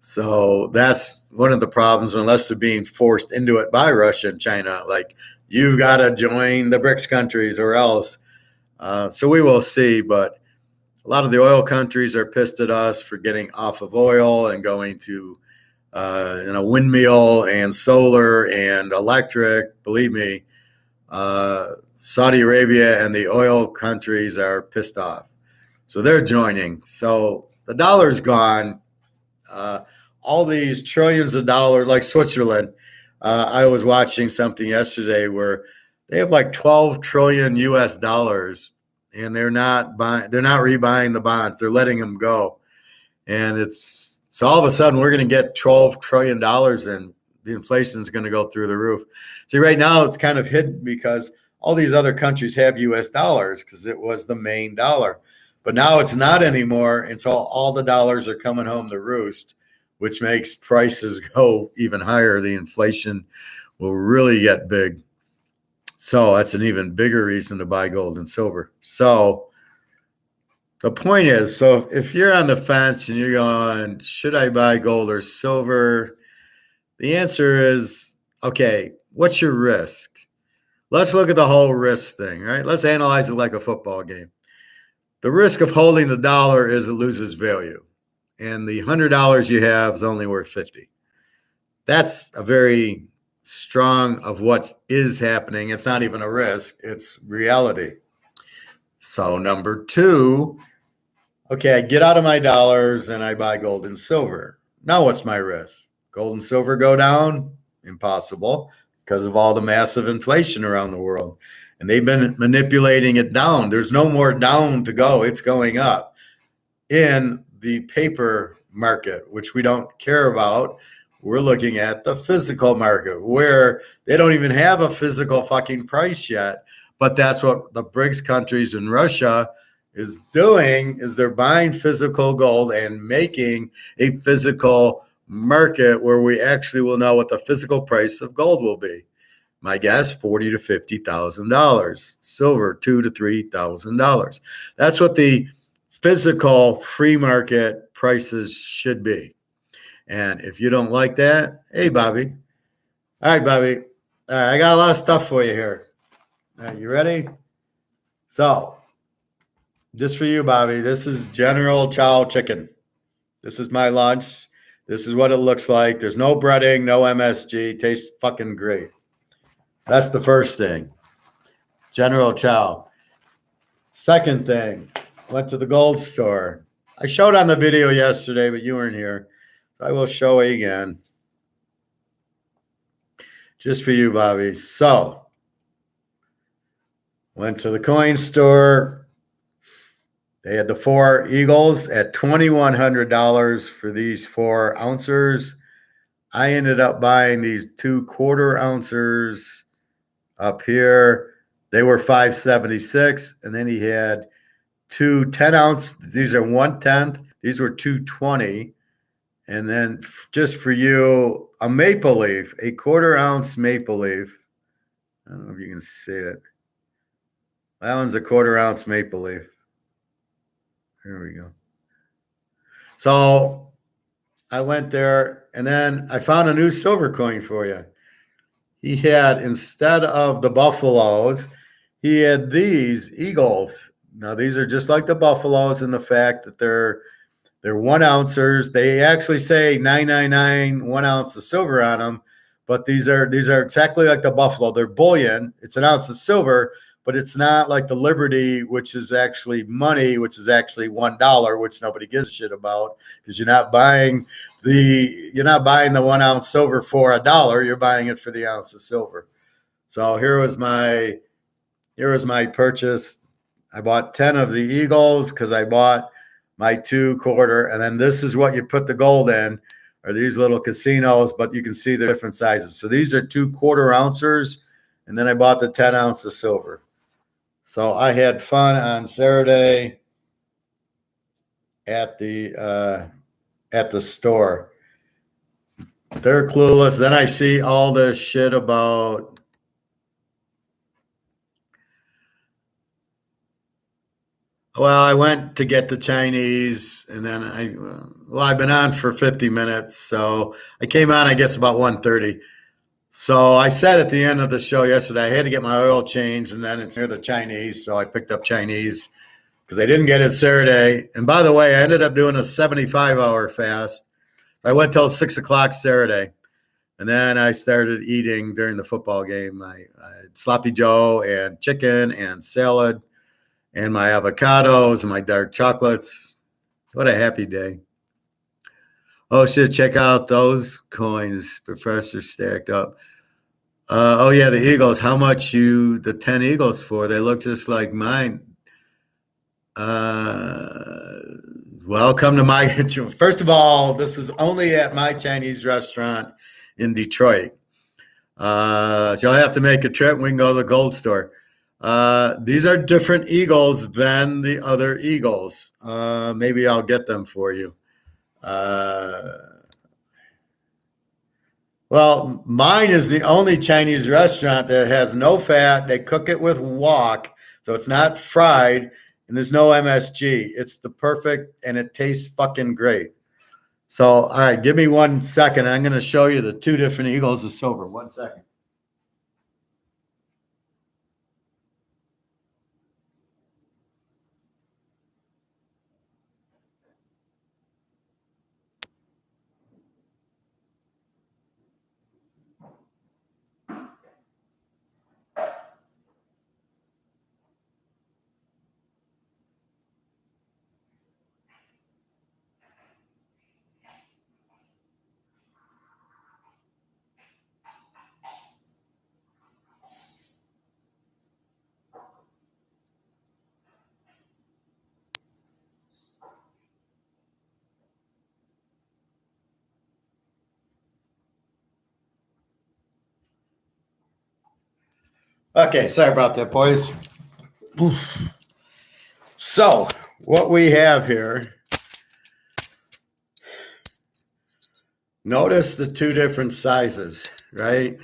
So that's one of the problems, unless they're being forced into it by Russia and China. Like, you've got to join the BRICS countries or else. So we will see, but a lot of the oil countries are pissed at us for getting off of oil and going to windmill and solar and electric. Believe me, Saudi Arabia and the oil countries are pissed off. So they're joining. So the dollar's gone. All these trillions of dollars, like Switzerland. I was watching something yesterday where they have like 12 trillion US dollars, and they're not rebuying the bonds. They're letting them go. And so all of a sudden we're going to get $12 trillion, and the inflation is going to go through the roof. See, right now it's kind of hidden because all these other countries have US dollars because it was the main dollar. But now it's not anymore, and so all the dollars are coming home to roost, which makes prices go even higher. The inflation will really get big. So that's an even bigger reason to buy gold and silver. So the point is, so if you're on the fence and you're going, should I buy gold or silver? The answer is, okay, what's your risk? Let's look at the whole risk thing, right? Let's analyze it like a football game. The risk of holding the dollar is it loses value, and the $100 you have is only worth 50. That's a very strong of what is happening. It's not even a risk, it's reality. So number two, okay, I get out of my dollars and I buy gold and silver. Now what's my risk? Gold and silver go down? Impossible, because of all the massive inflation around the world. And they've been manipulating it down. There's no more down to go. It's going up in the paper market, which we don't care about. We're looking at the physical market, where they don't even have a physical fucking price yet. But that's what the BRICS countries and Russia is doing, is they're buying physical gold and making a physical market where we actually will know what the physical price of gold will be. My guess, $40,000 to $50,000. Silver, $2,000 to $3,000. That's what the physical free market prices should be. And if you don't like that, hey, Bobby. All right, Bobby. All right, I got a lot of stuff for you here. All right, you ready? So, just for you, Bobby, this is General Chow chicken. This is my lunch. This is what it looks like. There's no breading, no MSG. Tastes fucking great. That's the first thing. General Chow. Second thing, went to the gold store. I showed on the video yesterday, but you weren't here. So I will show again. Just for you, Bobby. So, went to the coin store. They had the 4 Eagles at $2,100 for these 4 ounces. I ended up buying these 2 quarter ounces up here. They were $576, and then he had 2 10-ounce. These are 1/10. These were $220. And then just for you, a maple leaf, a quarter-ounce maple leaf. I don't know if you can see it. That one's a quarter-ounce maple leaf. Here we go. So I went there, and then I found a new silver coin for you. He had, instead of the Buffaloes, he had these Eagles. Now, these are just like the Buffaloes in the fact that they're 1 ouncers. They actually say 999 1 ounce of silver on them, but these are exactly like the Buffalo. They're bullion. It's an ounce of silver, but it's not like the Liberty, which is actually money, which is actually $1, which nobody gives a shit about, because you're not buying the 1 ounce silver for $1. You're buying it for the ounce of silver. So here was my purchase. I bought 10 of the Eagles because I bought my 2 quarter, and then this is what you put the gold in, are these little casinos, but you can see the different sizes. So these are 2 quarter ounces, and then I bought the 10 ounce of silver. So I had fun on Saturday at the store. They're clueless. Then I see all this shit about I went to get the Chinese, and then I've been on for 50 minutes, so I came on, I guess, about 1:30. So I said at the end of the show yesterday, I had to get my oil changed, and then it's near the Chinese, so I picked up Chinese because I didn't get it Saturday. And by the way, I ended up doing a 75-hour fast. I went till 6 o'clock Saturday, and then I started eating during the football game. I had sloppy Joe and chicken and salad and my avocados and my dark chocolates. What a happy day. Oh, shit, check out those coins Professor stacked up. Yeah, the Eagles. How much the 10 Eagles for? They look just like mine. Well, come to my – first of all, this is only at my Chinese restaurant in Detroit. So you'll have to make a trip. We can go to the gold store. These are different Eagles than the other Eagles. Maybe I'll get them for you. Well, mine is the only Chinese restaurant that has no fat. They cook it with wok, so it's not fried, and there's no MSG. It's the perfect, and it tastes fucking great. So, all right, give me 1 second. I'm going to show you the 2 different Eagles of silver. 1 second. Okay, sorry about that, boys. So, what we have here, notice the 2 different sizes, right?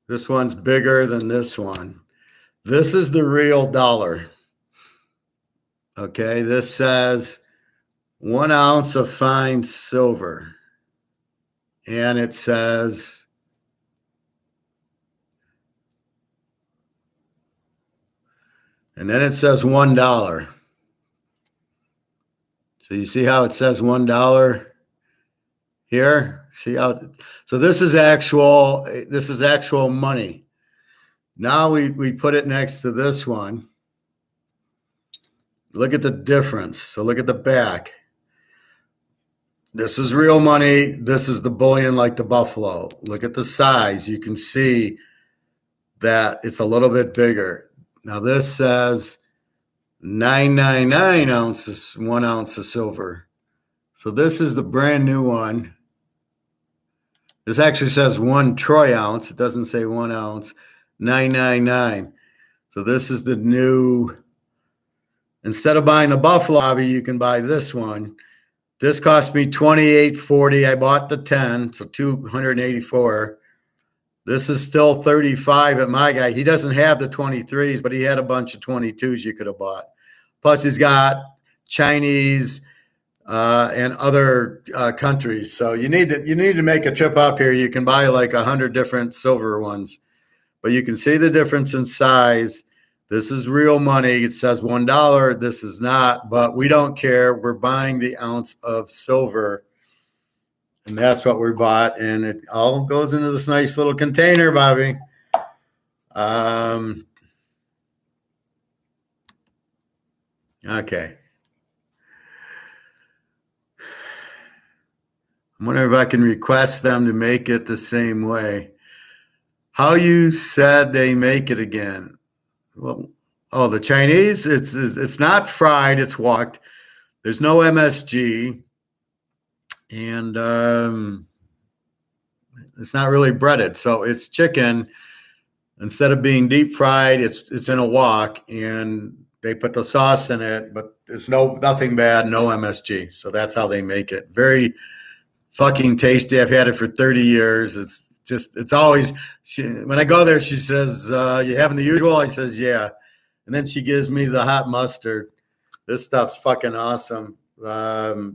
This one's bigger than this one. This is the real dollar. Okay, this says 1 ounce of fine silver. And it says and then it says $1. So you see how it says $1 here? See how? So this is actual money. Now we put it next to this one. Look at the difference. So look at the back. This is real money. This is the bullion like the buffalo. Look at the size. You can see that it's a little bit bigger. Now this says 999 ounces, 1 ounce of silver. So this is the brand new one. This actually says 1 troy ounce. It doesn't say 1 ounce. 999. So this is the new. Instead of buying the buffalo hobby, you can buy this one. This cost me $28.40. I bought the 10, so $284. This is still $35 at my guy. He doesn't have the 23s, but he had a bunch of 22s you could have bought. Plus, he's got Chinese and other countries. So you need to make a trip up here. You can buy like 100 different silver ones, but you can see the difference in size. This is real money. It says $1. This is not, but we don't care. We're buying the ounce of silver, and that's what we bought. And it all goes into this nice little container, Bobby. Okay. I'm wondering if I can request them to make it the same way. How you said they make it again? Well, the Chinese, it's not fried, it's wok. There's no MSG, and it's not really breaded. So it's chicken. Instead of being deep fried, it's in a wok, and they put the sauce in it, but there's nothing bad, no MSG. So that's how they make it. Very fucking tasty. I've had it for 30 years. It's always, when I go there, she says, you having the usual? I says, yeah. And then she gives me the hot mustard. This stuff's fucking awesome. So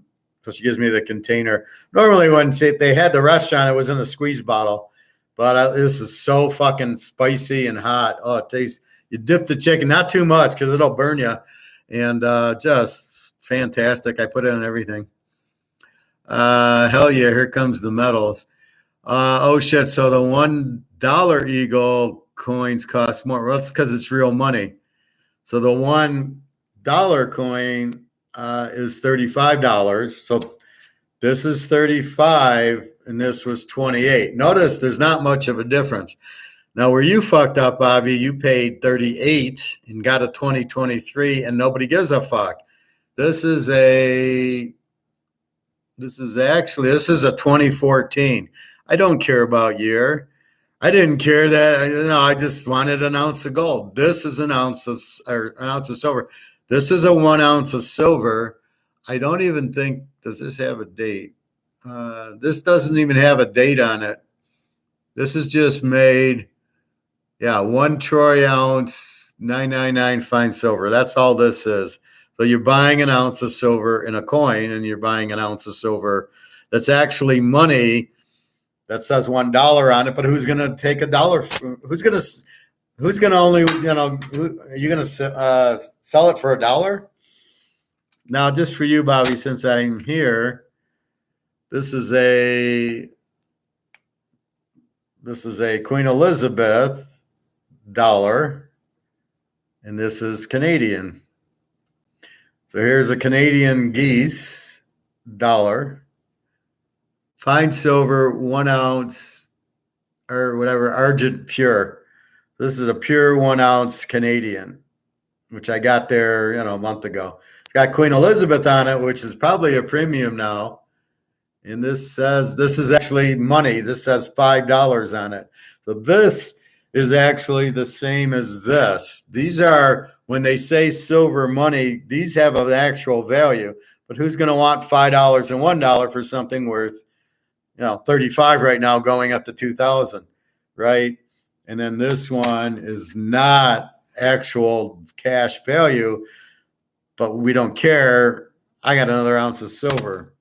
she gives me the container. Normally when they had the restaurant, it was in a squeeze bottle. But this is so fucking spicy and hot. Oh, it tastes, you dip the chicken, not too much because it'll burn you. And just fantastic. I put it in everything. Hell yeah, here comes the medals. Oh shit, so the $1 Eagle coins cost more. Well, that's because it's real money. So the $1 coin is $35. So this is 35 and this was 28. Notice there's not much of a difference. Now where you fucked up, Bobby, you paid 38 and got a 2023 and nobody gives a fuck. This is a 2014. I don't care about year. I didn't care that, I just wanted an ounce of gold. This is an ounce of silver. This is a 1 ounce of silver. I don't even think, does this have a date? This doesn't even have a date on it. This is just made, 1 troy ounce, 999 fine silver. That's all this is. So you're buying an ounce of silver in a coin, and you're buying an ounce of silver that's actually money that says $1 on it. But who's going to take $1? Who's going to only, are you going to sell it for $1? Now, just for you, Bobby, since I'm here, this is a Queen Elizabeth dollar, and this is Canadian. So here's a Canadian geese dollar. Fine silver, 1 ounce, or whatever, Argent pure. This is a pure 1 ounce Canadian, which I got there, a month ago. It's got Queen Elizabeth on it, which is probably a premium now. And this is actually money. This says $5 on it. So this is actually the same as this. These are, when they say silver money, these have an actual value. But who's going to want $5 and $1 for something worth, 35 right now, going up to 2,000, right? And then this one is not actual cash value, but we don't care. I got another ounce of silver.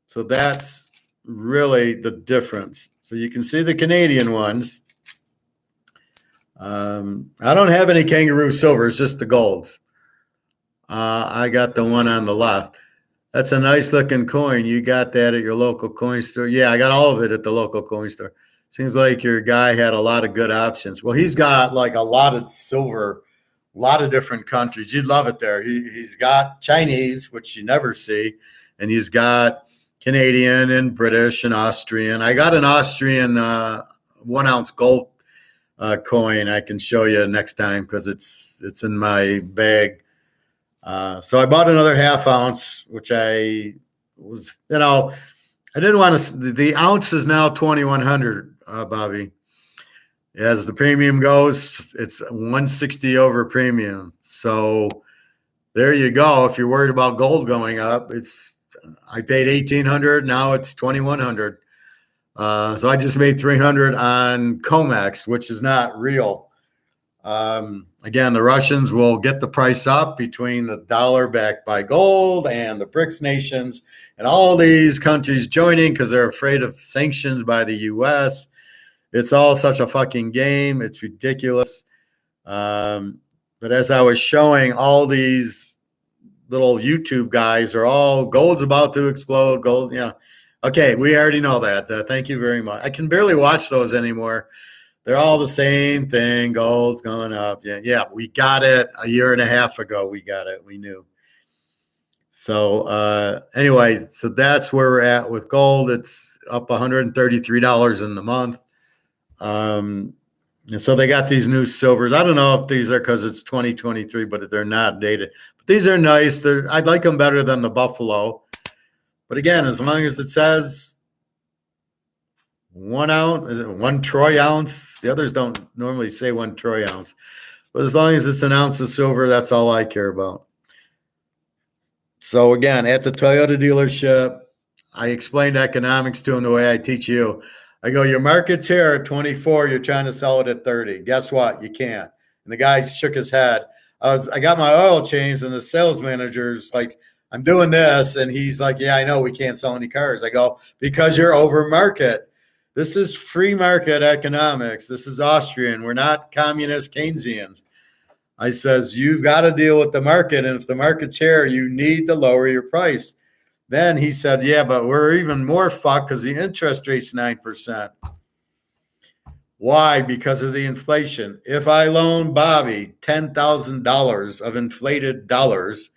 So that's really the difference. So you can see the Canadian ones. I don't have any kangaroo silver. It's just the golds. I got the one on the left. That's a nice looking coin. You got that at your local coin store. Yeah, I got all of it at the local coin store. Seems like your guy had a lot of good options. Well, he's got like a lot of silver, a lot of different countries. You'd love it there. He's got Chinese, which you never see, and he's got Canadian and British and Austrian. I got an Austrian 1 ounce gold coin. I can show you next time because it's in my bag. So I bought another 1/2 ounce, which I was, I didn't want to. The ounce is now 2,100, Bobby. As the premium goes, it's 160 over premium. So there you go. If you're worried about gold going up, I paid 1,800. Now it's 2,100. So I just made 300 on COMEX, which is not real. Again, the Russians will get the price up between the dollar backed by gold and the BRICS nations and all these countries joining because they're afraid of sanctions by the U.S. It's all such a fucking game. It's ridiculous. But as I was showing, all these little YouTube guys are all gold's about to explode. Gold, yeah. Okay, we already know that. Thank you very much. I can barely watch those anymore. They're all the same thing. Gold's going up. Yeah, we got it a year and a half ago. We got it. We knew. So anyway, so that's where we're at with gold. It's up $133 in the month. And so they got these new silvers. I don't know if these are because it's 2023, but they're not dated. But these are nice. I'd like them better than the Buffalo. But again, as long as it says 1 ounce, is it 1 troy ounce? The others don't normally say 1 troy ounce. But as long as it's an ounce of silver, that's all I care about. So again, at the Toyota dealership, I explained economics to him the way I teach you. I go, your market's here at 24. You're trying to sell it at 30. Guess what? You can't. And the guy shook his head. I got my oil changed, and the sales manager's like, I'm doing this. And he's like, yeah, I know we can't sell any cars. I go, because you're over market. This is free market economics. This is Austrian. We're not communist Keynesians. I says, you've got to deal with the market. And if the market's here, you need to lower your price. Then he said, yeah, but we're even more fucked because the interest rate's 9%. Why? Because of the inflation. If I loan Bobby $10,000 of inflated dollars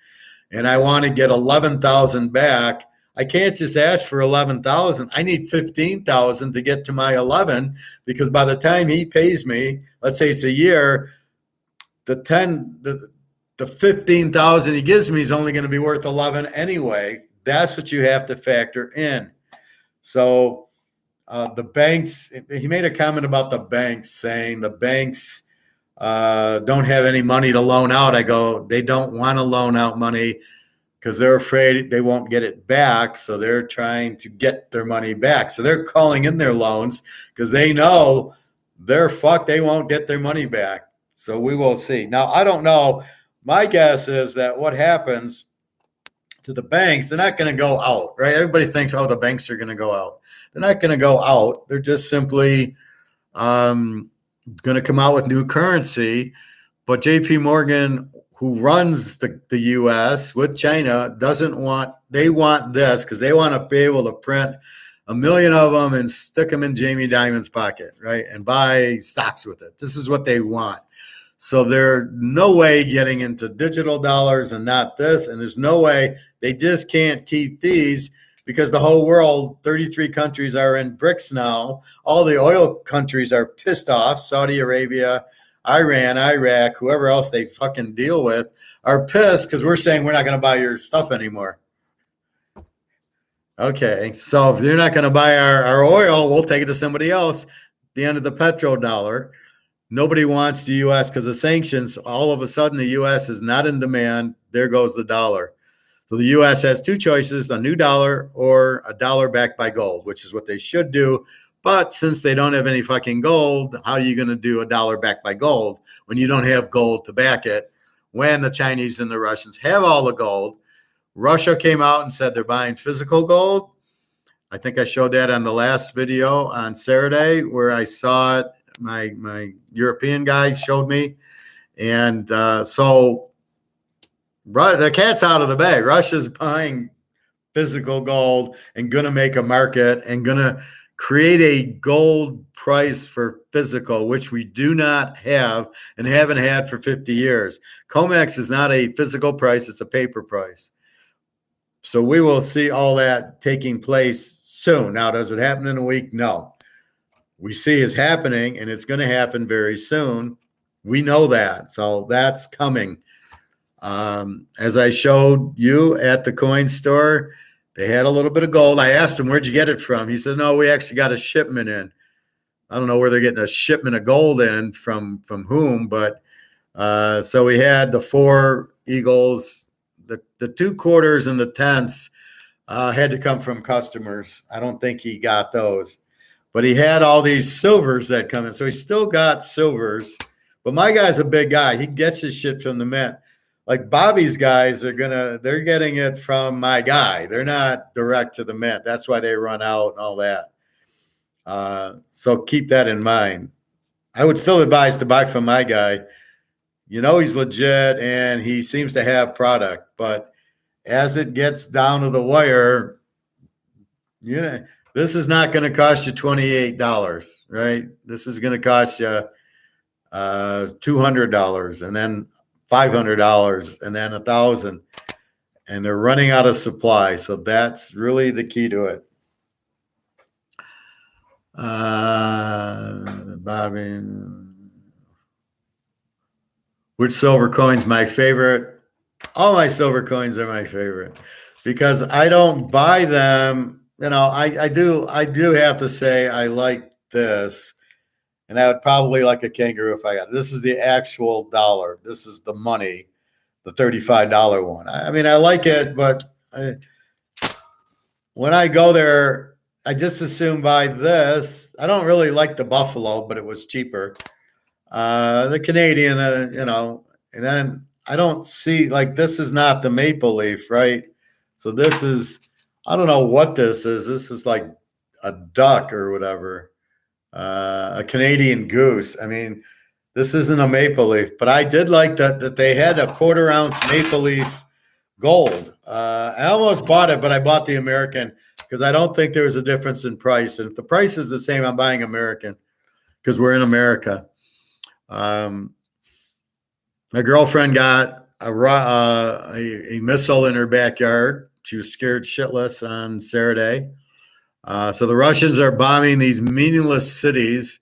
and I want to get 11,000 back, I can't just ask for 11,000. I need 15,000 to get to my 11 because by the time he pays me, let's say it's a year, the 15,000 he gives me is only going to be worth 11 anyway. That's what you have to factor in. So the banks, he made a comment about the banks saying the banks don't have any money to loan out. I go, they don't want to loan out money because they're afraid they won't get it back. So they're trying to get their money back. So they're calling in their loans because they know they're fucked. They won't get their money back. So we will see. Now, I don't know. My guess is that what happens to the banks, they're not going to go out, right? Everybody thinks, oh, the banks are going to go out. They're not going to go out. They're just simply going to come out with new currency. But JP Morgan, who runs the U.S. with China, they want this because they want to be able to print 1 million of them and stick them in Jamie Dimon's pocket, right? And buy stocks with it. This is what they want. So there's no way getting into digital dollars and not this. And there's no way they just can't keep these because the whole world, 33 countries are in BRICS now. All the oil countries are pissed off. Saudi Arabia, Iran, Iraq, whoever else they fucking deal with are pissed because we're saying we're not going to buy your stuff anymore. Okay, so if they're not going to buy our oil, we'll take it to somebody else. The end of the petrodollar. Nobody wants the U.S. because of sanctions. All of a sudden, the U.S. is not in demand. There goes the dollar. So the U.S. has two choices, a new dollar or a dollar backed by gold, which is what they should do. But since they don't have any fucking gold, how are you going to do a dollar backed by gold when you don't have gold to back it? When the Chinese and the Russians have all the gold. Russia came out and said they're buying physical gold. I think I showed that on the last video on Saturday where I saw it. My European guy showed me. And so the cat's out of the bag. Russia's buying physical gold and going to make a market and going to create a gold price for physical, which we do not have and haven't had for 50 years. COMEX is not a physical price, it's a paper price. So we will see all that taking place soon. Now, does it happen in a week? No. We see it's happening, and it's going to happen very soon. We know that. So that's coming. As I showed you at the coin store, they had a little bit of gold. I asked him, where'd you get it from? He said, no, we actually got a shipment in. I don't know where they're getting a shipment of gold in from whom, but so we had the 4 eagles, the 2 quarters and the tenths had to come from customers. I don't think he got those, but he had all these silvers that come in. So he still got silvers, but my guy's a big guy. He gets his shit from the mint. Like Bobby's guys they're getting it from my guy. They're not direct to the mint. That's why they run out and all that. So keep that in mind. I would still advise to buy from my guy. You know, he's legit and he seems to have product, but as it gets down to the wire, you know, this is not going to cost you $28, right? This is going to cost you $200 and then $500 and then $1,000, and they're running out of supply. So that's really the key to it. Bobby, which silver coin's my favorite? All my silver coins are my favorite because I don't buy them. You know, I do have to say I like this, and I would probably like a kangaroo if I got it. This is the actual dollar. This is the money, the $35 one. I mean, I like it, but when I go there, I just assume buy this. I don't really like the buffalo, but it was cheaper. The Canadian, you know, and then I don't see, like, this is not the maple leaf, right? So this is, I don't know what this is. This is like a duck or whatever, a Canadian goose. I mean, this isn't a maple leaf, but I did like that they had a 1/4 ounce maple leaf gold. I almost bought it, but I bought the American because I don't think there was a difference in price. And if the price is the same, I'm buying American because we're in America. My girlfriend got a missile in her backyard. She was scared shitless on Saturday. So the Russians are bombing these meaningless cities.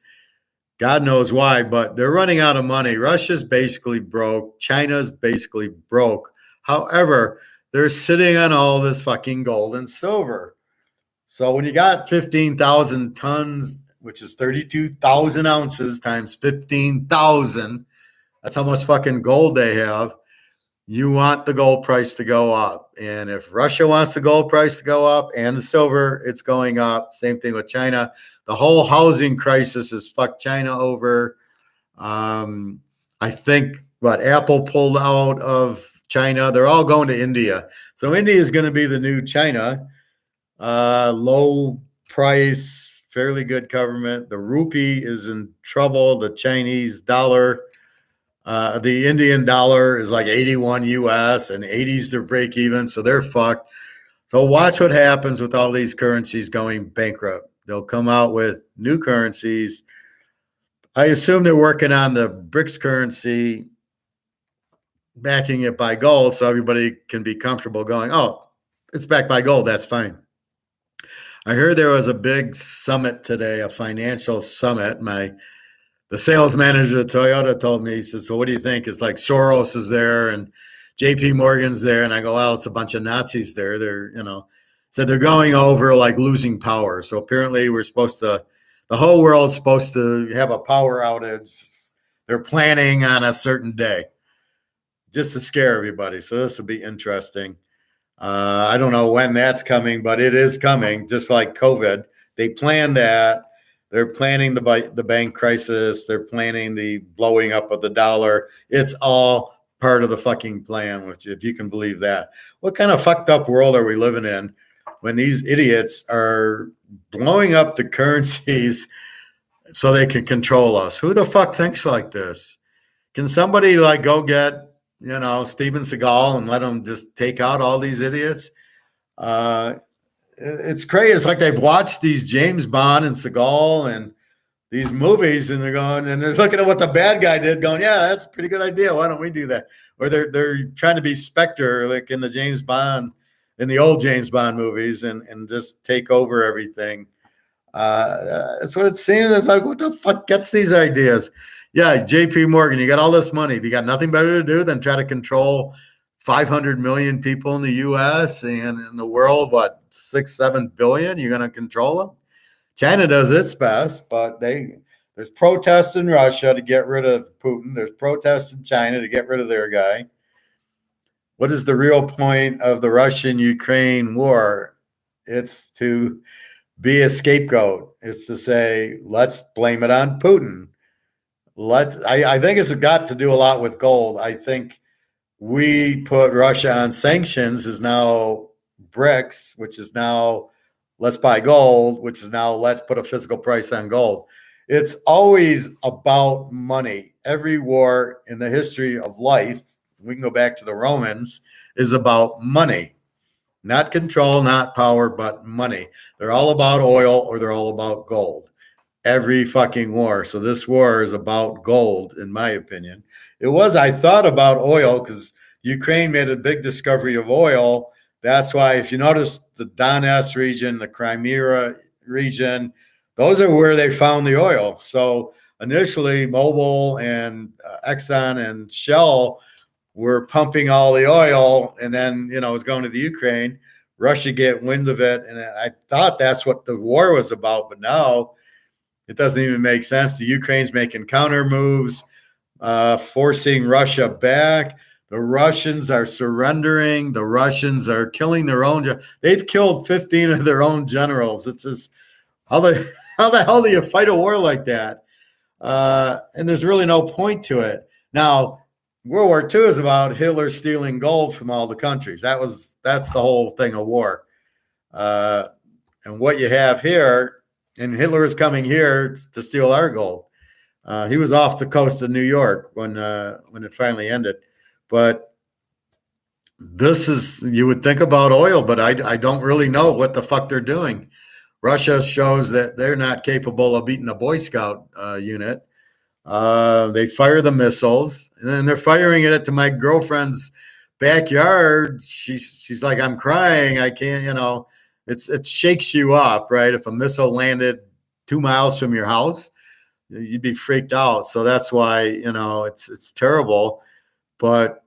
God knows why, but they're running out of money. Russia's basically broke. China's basically broke. However, they're sitting on all this fucking gold and silver. So when you got 15,000 tons, which is 32,000 ounces times 15,000, that's how much fucking gold they have. You want the gold price to go up. And if Russia wants the gold price to go up and the silver, it's going up. Same thing with China. The whole housing crisis has fucked China over. I think Apple pulled out of China. They're all going to India. So India is going to be the new China. Low price, fairly good government. The rupee is in trouble. The Chinese dollar. The Indian dollar is like 81 US and 80's their break even. So they're fucked. So watch what happens with all these currencies going bankrupt. They'll come out with new currencies. I assume they're working on the BRICS currency, backing it by gold so everybody can be comfortable going, oh, it's backed by gold. That's fine. I heard there was a big summit today, a financial summit. The sales manager at Toyota told me, he says, so what do you think? It's like Soros is there and JP Morgan's there. And I go, well, it's a bunch of Nazis there. Said they're going over like losing power. So apparently the whole world's supposed to have a power outage. They're planning on a certain day just to scare everybody. So this will be interesting. I don't know when that's coming, but it is coming, just like COVID. They planned that. They're planning the bank crisis. They're planning the blowing up of the dollar. It's all part of the fucking plan, which, if you can believe that. What kind of fucked up world are we living in when these idiots are blowing up the currencies so they can control us? Who the fuck thinks like this? Can somebody go get, Steven Seagal and let him just take out all these idiots? it's crazy. It's like they've watched these James Bond and Seagal and these movies, and they're looking at what the bad guy did, going, "Yeah, that's a pretty good idea. Why don't we do that?" Or they're trying to be Spectre, like in the old James Bond movies, and just take over everything. That's what it seems. It's like, what the fuck gets these ideas? Yeah, J.P. Morgan, you got all this money. You got nothing better to do than try to control 500 million people in the U.S. and in the world, what, 6-7 billion? You're going to control them? China does its best, but there's protests in Russia to get rid of Putin. There's protests in China to get rid of their guy. What is the real point of the Russian-Ukraine war? It's to be a scapegoat. It's to say, let's blame it on Putin. I think it's got to do a lot with gold. I think we put Russia on sanctions is now BRICS, which is now let's buy gold, which is now let's put a physical price on gold. It's always about money. Every war in the history of life, we can go back to the Romans, is about money. Not control, not power, but money. They're all about oil or they're all about gold. Every fucking war. So this war is about gold, in my opinion. I thought about oil because Ukraine made a big discovery of oil. That's why, if you notice, the Donetsk region, the Crimea region, those are where they found the oil. So initially, Mobil and Exxon and Shell were pumping all the oil, and then, it was going to the Ukraine. Russia get wind of it, and I thought that's what the war was about, but now it doesn't even make sense. The Ukraine's making counter moves, forcing Russia back. The Russians are surrendering. The Russians are killing their own. They've killed 15 of their own generals. It's just how the hell do you fight a war like that? And there's really no point to it. Now, World War II is about Hitler stealing gold from all the countries. That's the whole thing of war. And what you have here, and Hitler is coming here to steal our gold. He was off the coast of New York when it finally ended. But you would think about oil, but I don't really know what the fuck they're doing. Russia shows that they're not capable of beating a Boy Scout unit. They fire the missiles, and then they're firing it to my girlfriend's backyard. She's like, I'm crying. I can't, it shakes you up, right? If a missile landed 2 miles from your house, you'd be freaked out. So that's why, it's terrible. But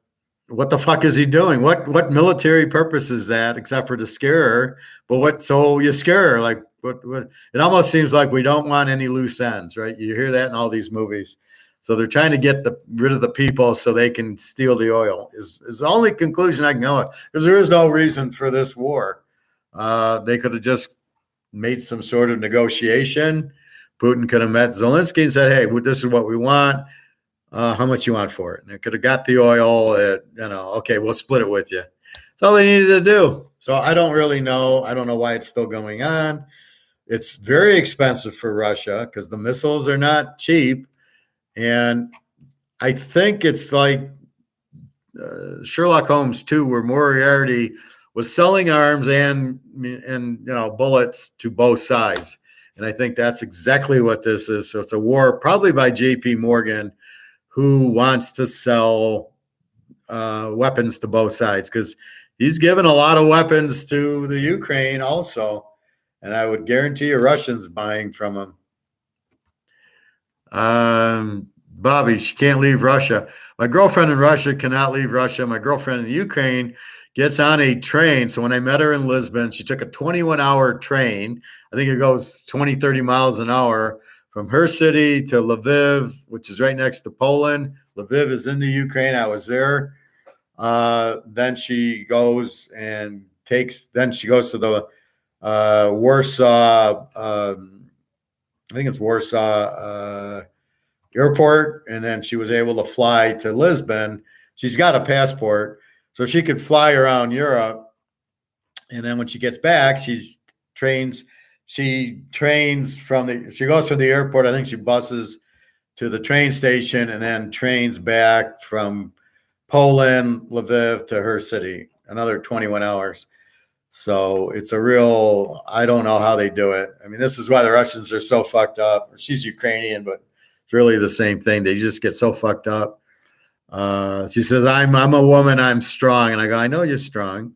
what the fuck is he doing? What military purpose is that except for to scare her? But so you scare her, like what it almost seems like we don't want any loose ends, right? You hear that in all these movies. So they're trying to get rid of the people so they can steal the oil is the only conclusion I can come up, because there is no reason for this war. They could have just made some sort of negotiation. Putin could have met Zelensky and said, hey, this is what we want. How much you want for it? And they could have got the oil okay, we'll split it with you. That's all they needed to do. So I don't really know. I don't know why it's still going on. It's very expensive for Russia because the missiles are not cheap. And I think it's like Sherlock Holmes 2, where Moriarty was selling arms and bullets to both sides. And I think that's exactly what this is. So it's a war probably by J.P. Morgan, who wants to sell weapons to both sides, because he's given a lot of weapons to the Ukraine also. And I would guarantee you Russians buying from him. Bobby, she can't leave Russia. My girlfriend in Russia cannot leave Russia. My girlfriend in the Ukraine gets on a train. So when I met her in Lisbon, she took a 21-hour train. I think it goes 20, 30 miles an hour from her city to Lviv, which is right next to Poland. Lviv is in the Ukraine. I was there. Then she goes to the Warsaw, I think it's Warsaw airport, and then she was able to fly to Lisbon. She's got a passport, so she could fly around Europe. And then when she gets back, she goes from the airport. I think she buses to the train station and then trains back from Poland, Lviv, to her city, another 21 hours. So it's a real, I don't know how they do it. I mean, this is why the Russians are so fucked up. She's Ukrainian, but it's really the same thing. They just get so fucked up. She says, I'm a woman, I'm strong. And I go, I know you're strong.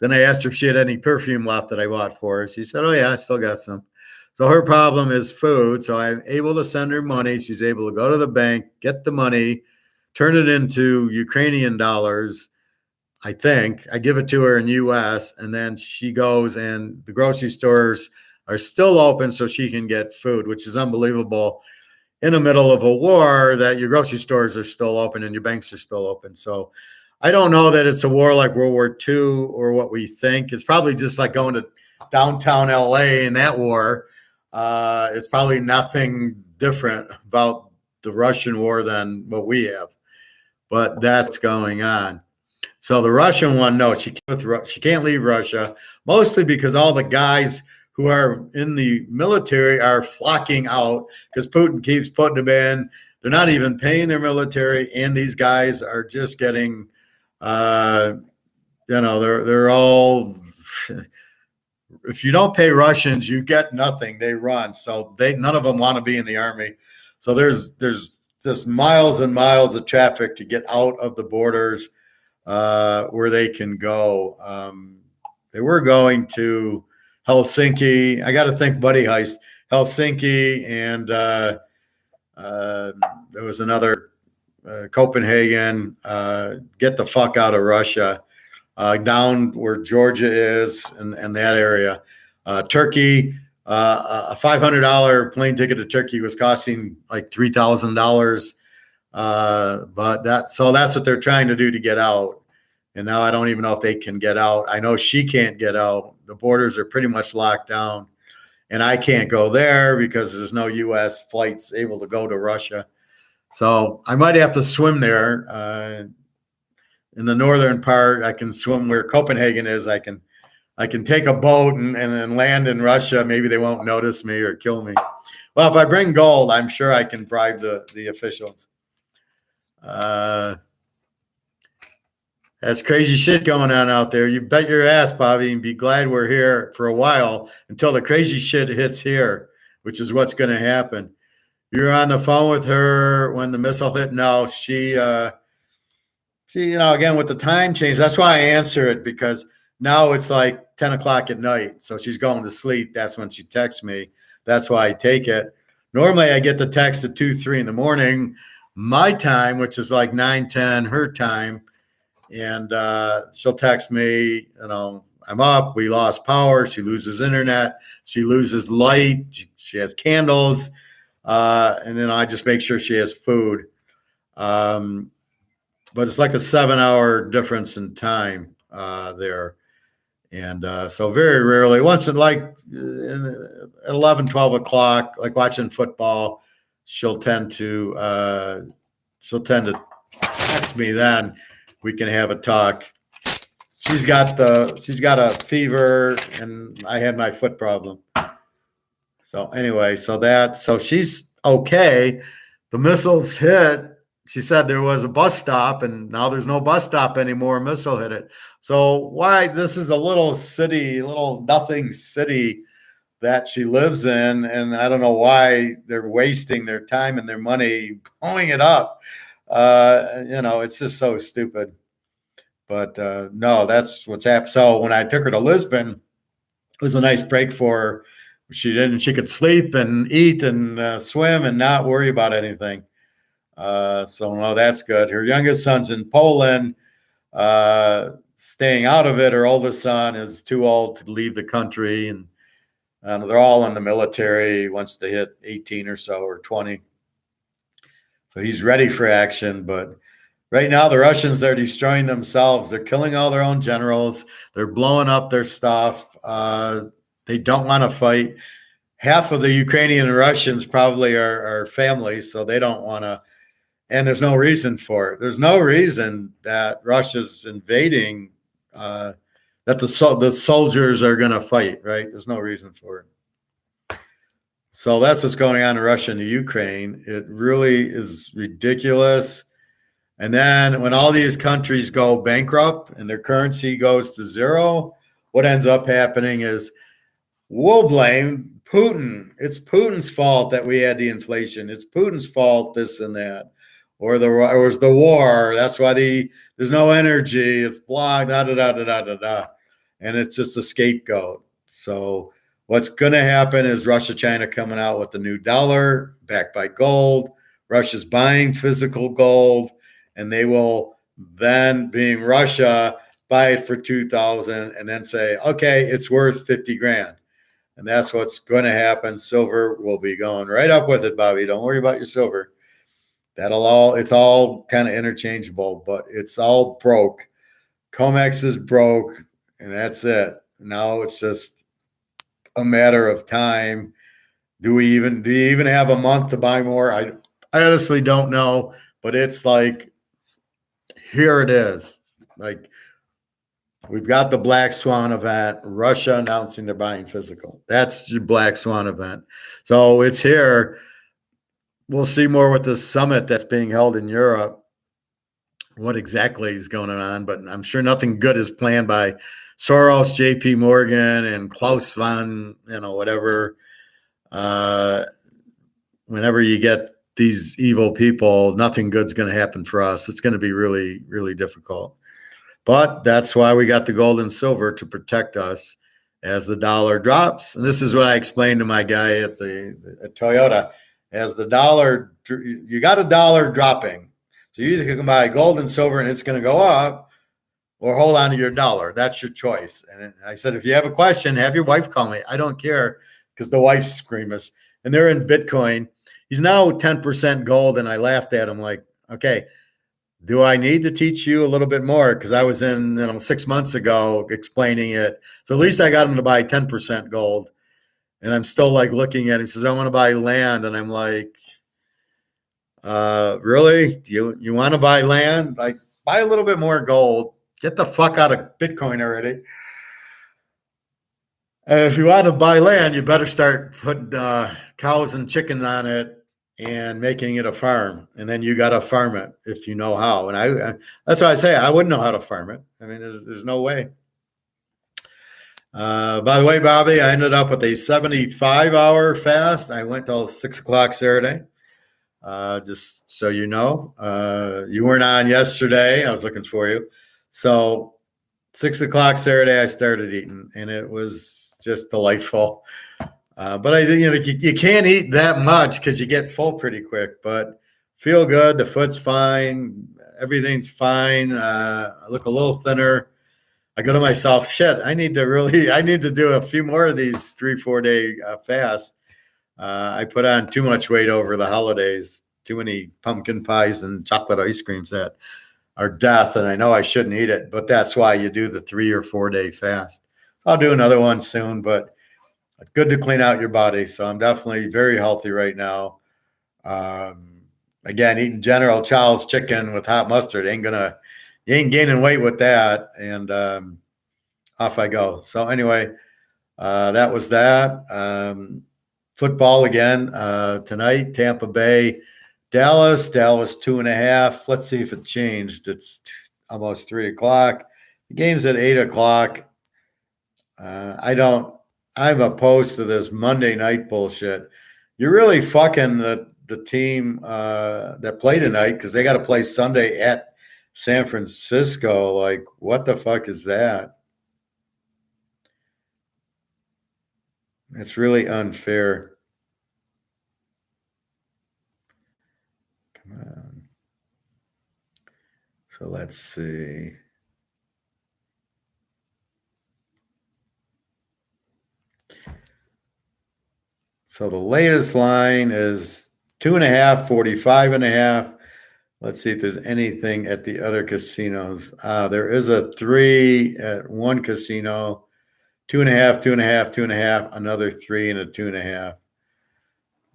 Then I asked her if she had any perfume left that I bought for her. She said, oh, yeah, I still got some. So her problem is food. So I'm able to send her money. She's able to go to the bank, get the money, turn it into Ukrainian dollars. I think I give it to her in US, and then she goes, and the grocery stores are still open so she can get food, which is unbelievable in the middle of a war that your grocery stores are still open and your banks are still open. So I don't know that it's a war like World War II or what we think. It's probably just like going to downtown LA in that war. It's probably nothing different about the Russian war than what we have, but that's going on. So the Russian one, no, she can't leave Russia, mostly because all the guys who are in the military are flocking out because Putin keeps putting them in. They're not even paying their military, and these guys are just getting, they're all. If you don't pay Russians, you get nothing. They run, so none of them want to be in the army. So there's just miles and miles of traffic to get out of the borders. Where they can go. They were going to Helsinki. I got to think Buddy Heist, Helsinki, and there was another Copenhagen. Get the fuck out of Russia, down where Georgia is and that area. Turkey, a $500 plane ticket to Turkey was costing like $3,000. But that's what they're trying to do to get out. And now I don't even know if they can get out. I know she can't get out. The borders are pretty much locked down, and I can't go there because there's no U.S. flights able to go to Russia. So I might have to swim there. In the northern part, I can swim where Copenhagen is. I can take a boat and then land in Russia. Maybe they won't notice me or kill me. Well, if I bring gold, I'm sure I can bribe the officials. That's crazy shit going on out there. You bet your ass, Bobby, and be glad we're here for a while until the crazy shit hits here, which is what's going to happen. You're on the phone with her when the missile hit. No, she, again, with the time change, that's why I answer it, because now it's like 10 o'clock at night. So she's going to sleep. That's when she texts me. That's why I take it. Normally I get the text at 2, 3 in the morning, my time, which is like 9, 10, her time. And she'll text me, I'm up, we lost power, she loses internet, she loses light, she has candles, and then I just make sure she has food. But it's like a 7-hour difference in time there. And so very rarely, once at like 11, 12 o'clock, like watching football, she'll tend to text me then. We can have a talk. She's got a fever, and I had my foot problem. So anyway, so she's okay. The missiles hit. She said there was a bus stop, and now there's no bus stop anymore. A missile hit it. So why this is a little nothing city that she lives in, and I don't know why they're wasting their time and their money blowing it up. It's just so stupid. But no, that's what's happened. So when I took her to Lisbon, it was a nice break for her. She could sleep and eat and swim and not worry about anything. So no, that's good. Her youngest son's in Poland, staying out of it. Her oldest son is too old to leave the country, and they're all in the military once they hit 18 or so, or 20. So he's ready for action, but right now the Russians are destroying themselves. They're killing all their own generals. They're blowing up their stuff. They don't want to fight. Half of the Ukrainian and Russians probably are families, so they don't want to. And there's no reason for it. There's no reason that Russia's invading, that the soldiers are going to fight, right? There's no reason for it. So that's what's going on in Russia and the Ukraine. It really is ridiculous. And then when all these countries go bankrupt and their currency goes to zero, what ends up happening is we'll blame Putin. It's Putin's fault that we had the inflation. It's Putin's fault, this and that. Or it was the war. That's why there's no energy. It's blah, da, da, da, da, da, da, da. And it's just a scapegoat. So what's going to happen is Russia, China coming out with the new dollar backed by gold. Russia's buying physical gold, and they will then, being Russia, buy it for 2,000 and then say, okay, it's worth 50 grand. And that's what's going to happen. Silver will be going right up with it, Bobby. Don't worry about your silver. It's all kind of interchangeable, but it's all broke. COMEX is broke, and that's it. Now it's just a matter of time. Do you even have a month to buy more? I honestly don't know, but it's like, here it is. Like, we've got the Black Swan event, Russia announcing they're buying physical. That's your Black Swan event. So it's here. We'll see more with this summit that's being held in Europe, what exactly is going on, but I'm sure nothing good is planned by Soros, JP Morgan, and Klaus von, whatever. Whenever you get these evil people, nothing good's going to happen for us. It's going to be really, really difficult. But that's why we got the gold and silver to protect us as the dollar drops. And this is what I explained to my guy at Toyota. As the dollar, you got a dollar dropping. So you either can buy gold and silver and it's going to go up, or hold on to your dollar. That's your choice. And I said, if you have a question, have your wife call me. I don't care, because the wife's screamers. And they're in Bitcoin. He's now 10% gold. And I laughed at him like, okay, do I need to teach you a little bit more? Because I was in 6 months ago explaining it. So at least I got him to buy 10% gold. And I'm still like looking at him. He says, I want to buy land. And I'm like, really? Do you want to buy land? Like, buy a little bit more gold. Get the fuck out of Bitcoin already. And if you want to buy land, you better start putting cows and chickens on it and making it a farm. And then you got to farm it if you know how. And that's why I say I wouldn't know how to farm it. I mean, there's no way. By the way, Bobby, I ended up with a 75-hour fast. I went till 6 o'clock Saturday. Just so you know, you weren't on yesterday. I was looking for you. So 6 o'clock Saturday, I started eating, and it was just delightful. But I think, you can't eat that much because you get full pretty quick, but feel good. The foot's fine. Everything's fine. I look a little thinner. I go to myself, shit, I need to do a few more of these 3-4 day fasts. I put on too much weight over the holidays, too many pumpkin pies and chocolate ice creams that are death. And I know I shouldn't eat it, but that's why you do the 3 or 4 day fast. I'll do another one soon, but good to clean out your body. So I'm definitely very healthy right now. Again, eating General Chow's chicken with hot mustard you ain't gaining weight with that. And off I go. So anyway, that was that. Football again tonight, Tampa Bay, Dallas 2.5. Let's see if it changed. It's almost 3 o'clock. The game's at 8 o'clock. I'm opposed to this Monday night bullshit. You're really fucking the team that play tonight, because they got to play Sunday at San Francisco. Like, what the fuck is that? It's really unfair. Come on. So let's see. So the latest line is 2.5, 45.5. Let's see if there's anything at the other casinos. There is a 3 at one casino, 2.5, 2.5, 2.5, another 3 and a 2.5.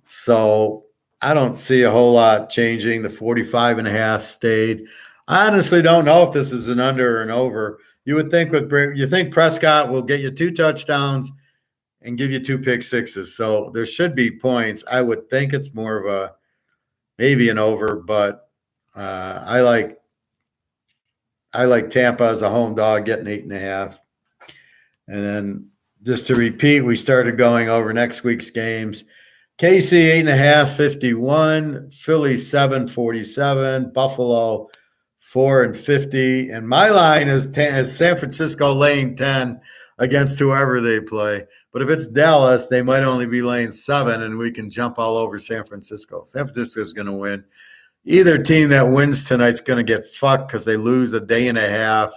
So I don't see a whole lot changing. The 45.5 stayed. I honestly don't know if this is an under or an over. You would think you think Prescott will get you 2 touchdowns and give you 2 pick sixes. So there should be points. I would think it's more of maybe an over, but I like Tampa as a home dog getting 8.5. And then just to repeat, we started going over next week's games. KC 8.5, 51. Philly 7, 47. Buffalo 4 and 50. And my line is San Francisco laying 10 against whoever they play. But if it's Dallas, they might only be laying 7, and we can jump all over San Francisco. San Francisco is going to win. Either team that wins tonight's going to get fucked because they lose a day and a half.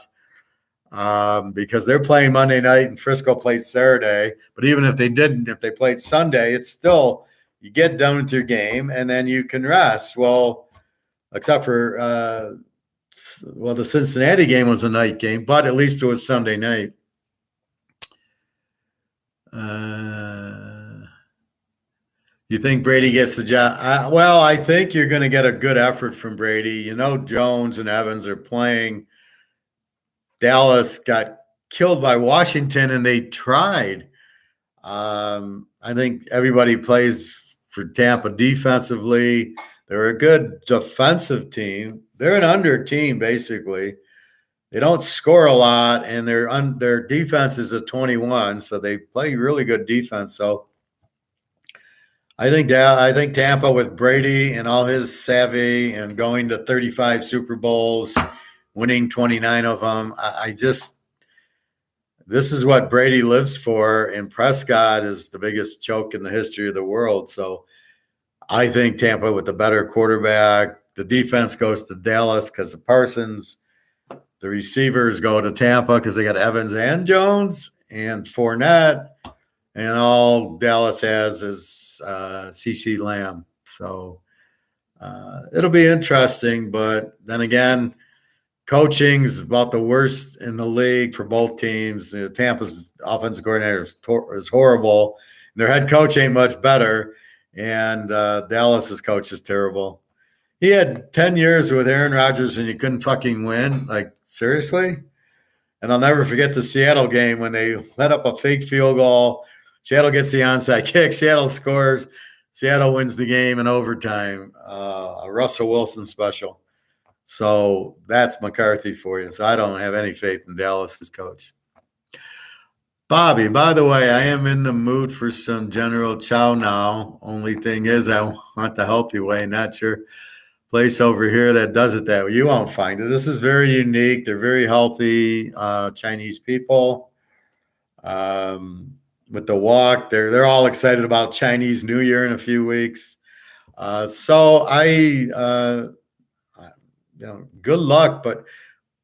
Because they're playing Monday night and Frisco played Saturday. But even if they didn't, if they played Sunday, it's still you get done with your game and then you can rest. Well, except for the Cincinnati game was a night game, but at least it was Sunday night. You think Brady gets the job? I think you're going to get a good effort from Brady. You know, Jones and Evans are playing. Dallas got killed by Washington, and they tried. I think everybody plays for Tampa defensively. They're a good defensive team. They're an under team, basically. They don't score a lot, and their defense is a 21, so they play really good defense. So I think Tampa with Brady and all his savvy and going to 35 Super Bowls, winning 29 of them. This is what Brady lives for, and Prescott is the biggest joke in the history of the world. So I think Tampa with the better quarterback. The defense goes to Dallas because of Parsons. The receivers go to Tampa because they got Evans and Jones and Fournette, and all Dallas has is CeeDee Lamb. So it'll be interesting, but then again, coaching's about the worst in the league for both teams. Tampa's offensive coordinator is horrible. Their head coach ain't much better, and Dallas's coach is terrible. He had 10 years with Aaron Rodgers, and you couldn't fucking win. Like, seriously? And I'll never forget the Seattle game when they let up a fake field goal. Seattle gets the onside kick. Seattle scores. Seattle wins the game in overtime. A Russell Wilson special. So that's McCarthy for you. So I don't have any faith in Dallas's coach. Bobby, by the way, I am in the mood for some General Chow now. Only thing is I want the healthy way, not your place over here that does it that way. You won't find it. This is very unique. They're very healthy Chinese people. With the walk, they're all excited about Chinese New Year in a few weeks. Good luck. But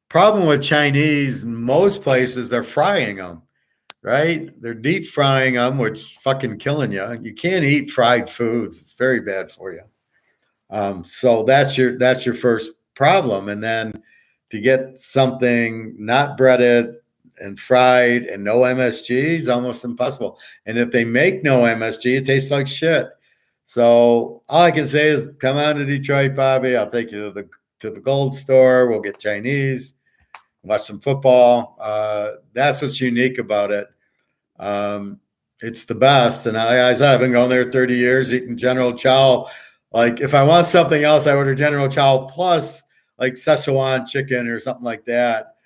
problem with Chinese, most places they're frying them, right? They're deep frying them, which is fucking killing you. You can't eat fried foods; it's very bad for you. So that's your first problem. And then if you get something not breaded and fried and no MSG, it's almost impossible. And if they make no MSG, it tastes like shit. So all I can say is come on to Detroit, Bobby. I'll take you to the Gold Store. We'll get Chinese, watch some football. That's what's unique about it. It's the best. And I said, I've been going there 30 years eating General Chow. Like if I want something else, I order General Chow plus like Szechuan chicken or something like that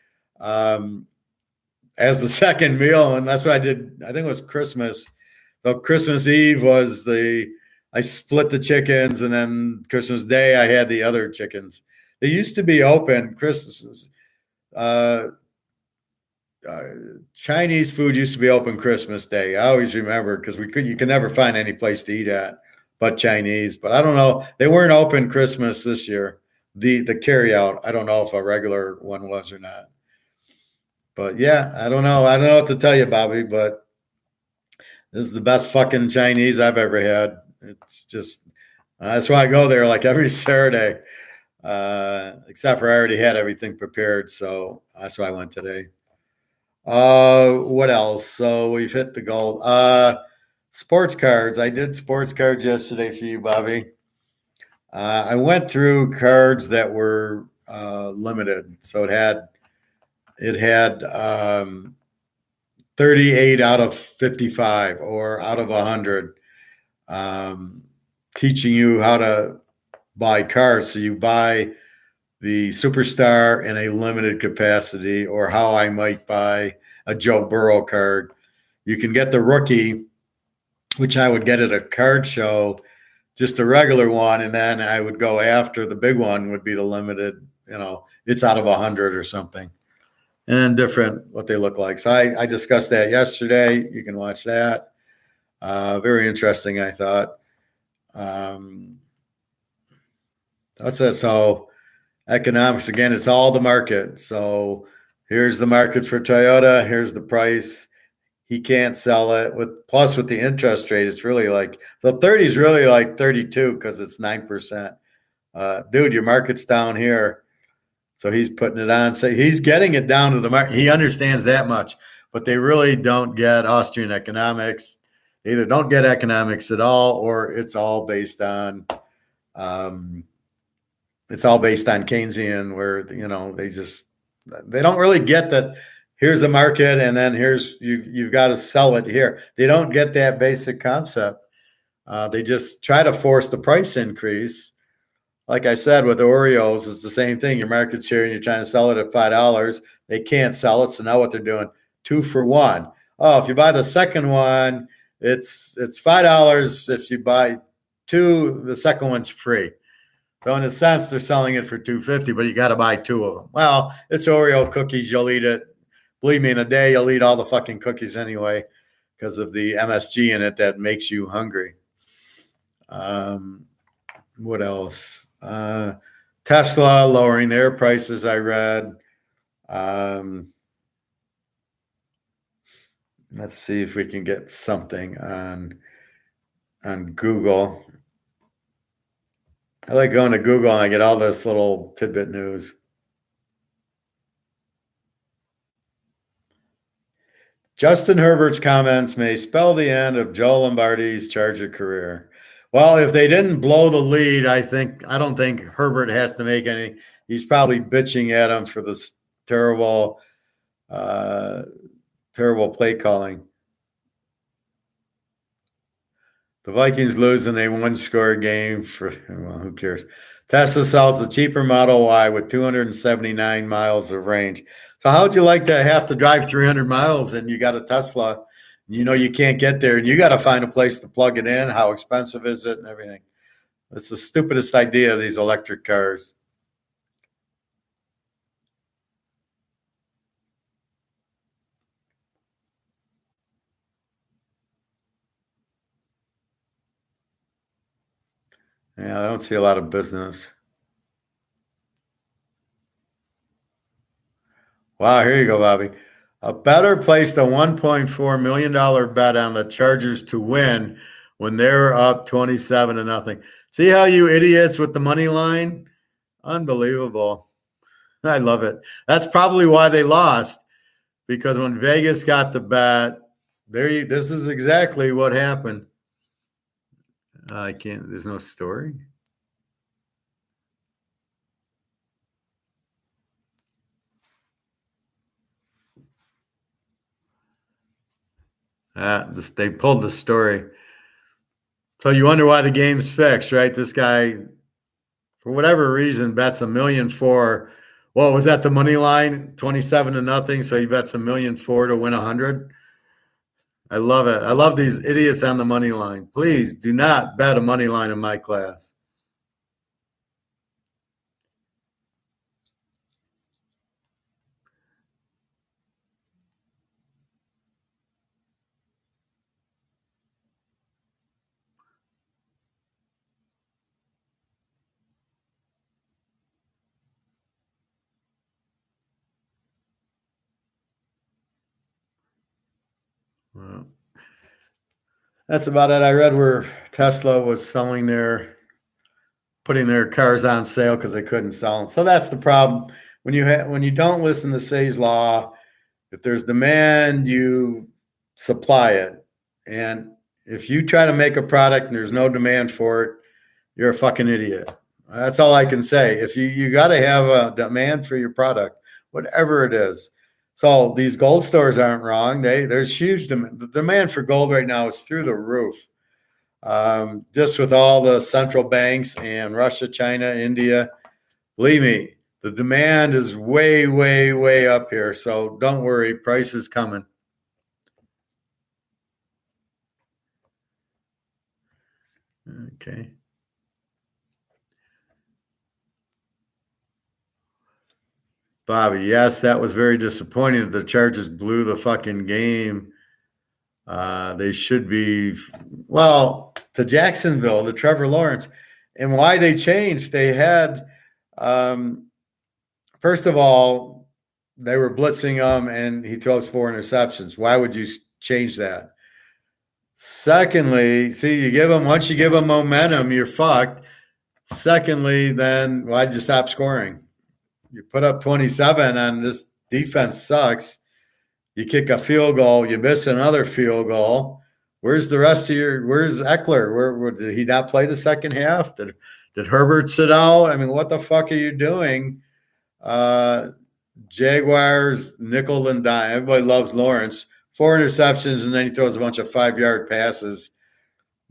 as the second meal. And that's what I did. I think it was Christmas. So Christmas Eve was I split the chickens, and then Christmas Day I had the other chickens. They used to be open Christmas. Chinese food used to be open Christmas Day. I always remember because you could never find any place to eat at but Chinese. But I don't know. They weren't open Christmas this year. The carry out. I don't know if a regular one was or not. But yeah, I don't know. I don't know what to tell you, Bobby, but this is the best fucking Chinese I've ever had. It's just that's why I go there like every Saturday. Except for I already had everything prepared, so that's why I went today. What else? So we've hit the goal. Sports cards. I did sports cards yesterday for you, Bobby. I went through cards that were limited. So it had 38 out of 55 or out of 100, teaching you how to buy cars. So you buy the superstar in a limited capacity, or how I might buy a Joe Burrow card. You can get the rookie, which I would get at a card show, just a regular one, and then I would go after the big one would be the limited. It's out of 100 or something, and then different what they look like. So I discussed that yesterday. You can watch that. Very interesting, I thought. That's it. So economics, again, it's all the market. So here's the market for Toyota. Here's the price. He can't sell it with the interest rate. It's really like, so 30 is really like 32 because it's 9%. Dude, your market's down here. So he's putting it on. So he's getting it down to the market. He understands that much, but they really don't get Austrian economics. They either don't get economics at all, or it's all based on Keynesian, where they don't really get that. Here's the market, and then you've got to sell it here. They don't get that basic concept. They just try to force the price increase. Like I said, with Oreos, it's the same thing. Your market's here, and you're trying to sell it at $5. They can't sell it, so now what they're doing, 2 for 1. Oh, if you buy the second one, it's $5. If you buy 2, the second one's free. So in a sense, they're selling it for $2.50, but you got to buy 2 of them. Well, it's Oreo cookies. You'll eat it. Believe me, in a day, you'll eat all the fucking cookies anyway because of the MSG in it that makes you hungry. What else? Tesla lowering their prices, I read. Let's see if we can get something on Google. I like going to Google and I get all this little tidbit news. Justin Herbert's comments may spell the end of Joe Lombardi's Charger career. Well, if they didn't blow the lead, I don't think Herbert has to make any. He's probably bitching at him for this terrible play calling. The Vikings lose in a 1-score game well, who cares? Tesla sells a cheaper Model Y with 279 miles of range. So how would you like to have to drive 300 miles and you got a Tesla? You can't get there, and you got to find a place to plug it in. How expensive is it and everything? It's the stupidest idea of these electric cars. Yeah, I don't see a lot of business. Wow, here you go, Bobby. A better placed a $1.4 million bet on the Chargers to win when they're up 27-0. See how you idiots with the money line? Unbelievable. I love it. That's probably why they lost, because when Vegas got the bet, this is exactly what happened. I can't, there's no story. They pulled the story. So you wonder why the game's fixed, right? This guy, for whatever reason, bets $1.4 million. What was that? The money line, 27-0. So he bets $1.4 million to win 100. I love it. I love these idiots on the money line. Please do not bet a money line in my class. Well, that's about it. I read where Tesla was putting their cars on sale because they couldn't sell them. So that's the problem. When you don't listen to Say's law, if there's demand, you supply it. And if you try to make a product and there's no demand for it, you're a fucking idiot. That's all I can say. If you got to have a demand for your product, whatever it is. So these gold stores aren't wrong. There's huge demand. The demand for gold right now is through the roof. Just with all the central banks and Russia, China, India, believe me, The demand is way, way, way up here. So don't worry, price is coming. Okay. Bobby, yes, that was very disappointing. The Chargers blew the fucking game. They should be, well, to Jacksonville, the Trevor Lawrence. And why they changed, they had, first of all, they were blitzing him and he throws 4 interceptions. Why would you change that? Secondly, see, once you give them momentum, you're fucked. Secondly, then why'd you stop scoring? You put up 27 and this defense sucks. You kick a field goal, you miss another field goal. Where's Eckler? Where did he not play the second half? Did Herbert sit out? I mean, what the fuck are you doing? Jaguars, nickel and dime. Everybody loves Lawrence. 4 interceptions, and then he throws a bunch of 5-yard passes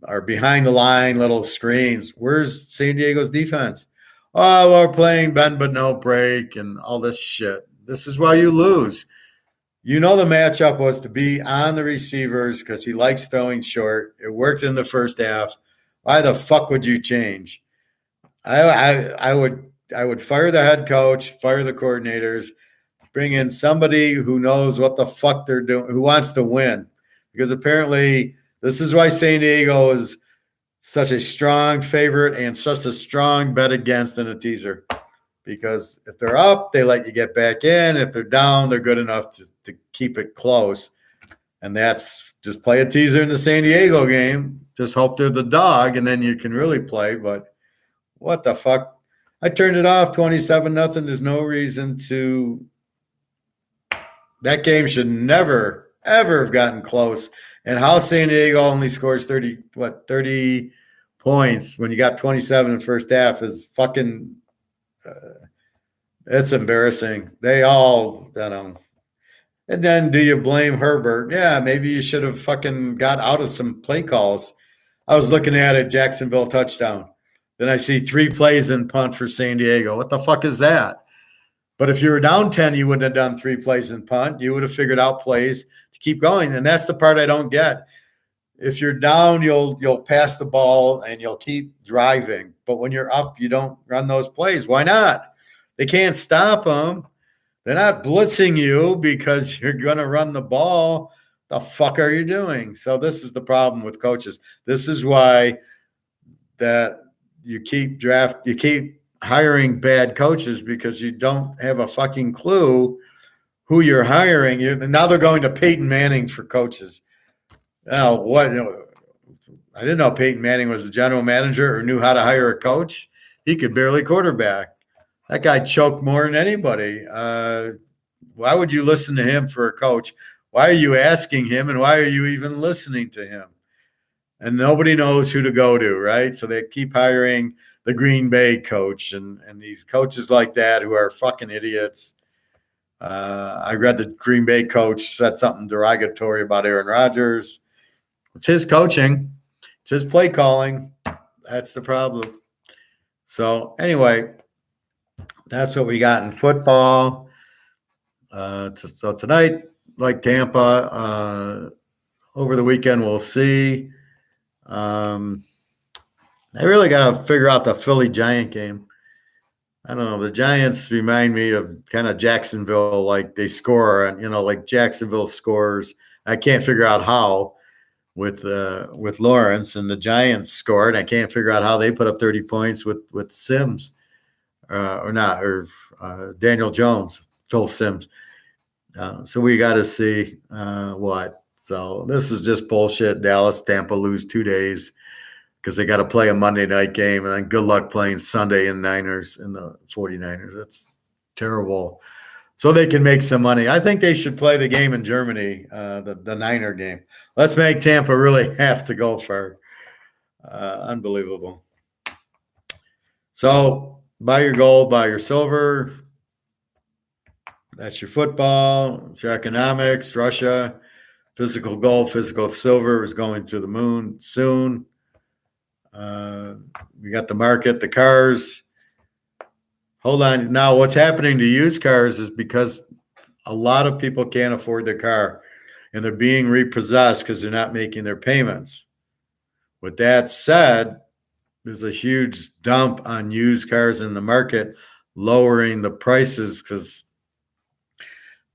or behind the line little screens. Where's San Diego's defense? Oh, we're playing bend but no break and all this shit. This is why you lose. You know the matchup was to be on the receivers because he likes throwing short. It worked in the first half. Why the fuck would you change? I would fire the head coach, fire the coordinators, bring in somebody who knows what the fuck they're doing, who wants to win. Because apparently this is why San Diego is such a strong favorite and such a strong bet against in a teaser. Because if they're up, they let you get back in. If they're down, they're good enough to keep it close. And that's just play a teaser in the San Diego game. Just hope they're the dog, and then you can really play. But what the fuck? I turned it off 27-0. There's no reason to. That game should never, ever have gotten close. And how San Diego only scores 30 points when you got 27 in the first half is fucking it's embarrassing. They all, And then do you blame Herbert? Yeah, maybe you should have fucking got out of some play calls. I was looking at it, Jacksonville touchdown. Then I see 3 plays in punt for San Diego. What the fuck is that? But if you were down 10, you wouldn't have done 3 plays in punt. You would have figured out plays to keep going. And that's the part I don't get. If you're down, you'll pass the ball and you'll keep driving. But when you're up, you don't run those plays. Why not? They can't stop them. They're not blitzing you because you're going to run the ball. The fuck are you doing? So this is the problem with coaches. This is why that you keep hiring bad coaches because you don't have a fucking clue who you're hiring. Now they're going to Peyton Manning for coaches. Oh, what? I didn't know Peyton Manning was the general manager or knew how to hire a coach. He could barely quarterback. That guy choked more than anybody. Why would you listen to him for a coach? Why are you asking him, and why are you even listening to him? And nobody knows who to go to, right? So they keep hiring the Green Bay coach and these coaches like that who are fucking idiots. I read the Green Bay coach said something derogatory about Aaron Rodgers. It's his coaching. It's his play calling. That's the problem. So anyway, that's what we got in football. So tonight, like Tampa, over the weekend, we'll see. I really got to figure out the Philly Giant game. I don't know. The Giants remind me of kind of Jacksonville, like they score, and like Jacksonville scores. I can't figure out how with Lawrence, and the Giants scored. I can't figure out how they put up 30 points with Sims or Daniel Jones, Phil Sims. So we got to see what. So this is just bullshit. Dallas, Tampa lose 2 days because they got to play a Monday night game, and then good luck playing Sunday in the 49ers. That's terrible. So they can make some money. I think they should play the game in Germany, the Niner game. Let's make Tampa really have to go for unbelievable. So buy your gold, buy your silver. That's your football. It's your economics. Russia, physical gold, physical silver is going to the moon soon. We got the market, the cars. hold on. Now, what's happening to used cars is because a lot of people can't afford their car and they're being repossessed because they're not making their payments. With that said, there's a huge dump on used cars in the market, lowering the prices because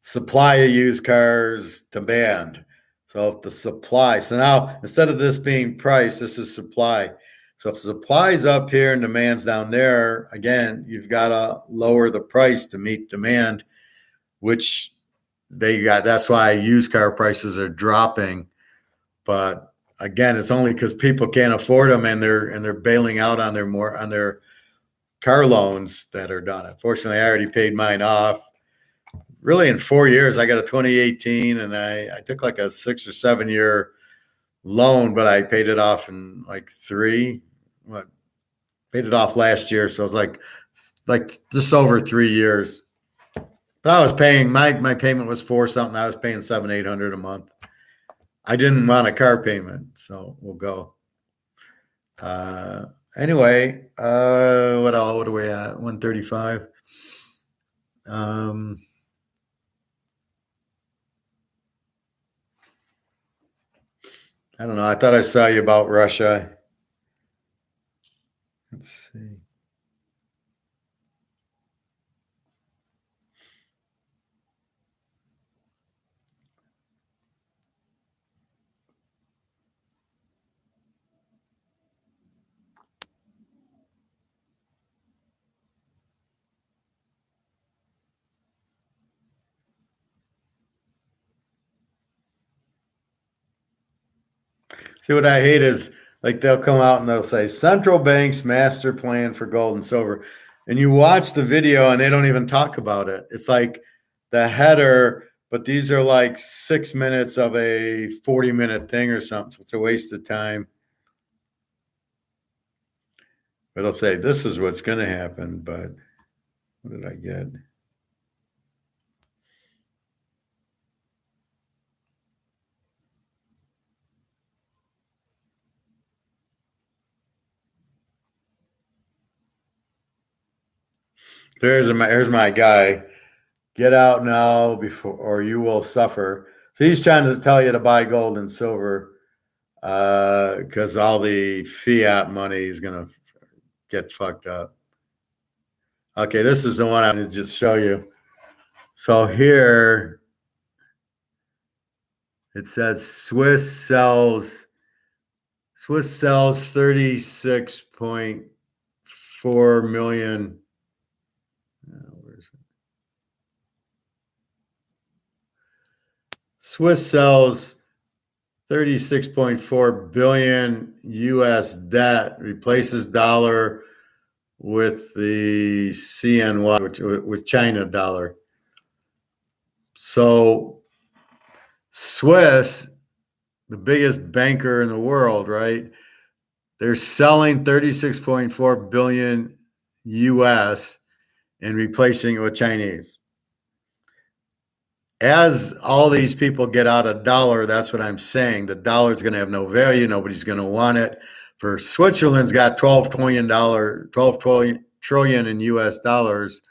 supply of used cars, demand. So if the supply, so now instead of this being price, this is supply. So if supply's up here and demand's down there, again, you've got to lower the price to meet demand, which they got. That's why used car prices are dropping. But again, it's only because people can't afford them and they're bailing out on their car loans that are done. Unfortunately, I already paid mine off. Really, in 4 years, I got a 2018, and I took like a 6 or 7 year loan, but I paid it off in like three. What? Paid it off last year, so it's like just over 3 years. But I was paying my payment was four something. I was paying 700-800 a month. I didn't want a car payment, so we'll go. Anyway, what else? What are we at? 135. I don't know. I thought I saw you about Russia. Let's see. See, what I hate is like they'll come out and they'll say central bank's master plan for gold and silver. And you watch the video and they don't even talk about it. It's like the header, but these are like 6 minutes of a 40-minute thing or something. So it's a waste of time. But they'll say this is what's going to happen. But what did I get? Here's my guy. Get out now before, or you will suffer. So he's trying to tell you to buy gold and silver because all the fiat money is going to get fucked up. Okay, this is the one I'm going to just show you. So here it says Swiss sells 36.4 million. Where is it? Swiss sells 36.4 billion US debt, replaces dollar with the CNY, with China dollar. So Swiss, the biggest banker in the world, right? They're selling 36.4 billion US and replacing it with Chinese. As all these people get out a dollar, that's what I'm saying. The dollar is going to have no value. Nobody's going to want it. For Switzerland's got $12 trillion in US dollars.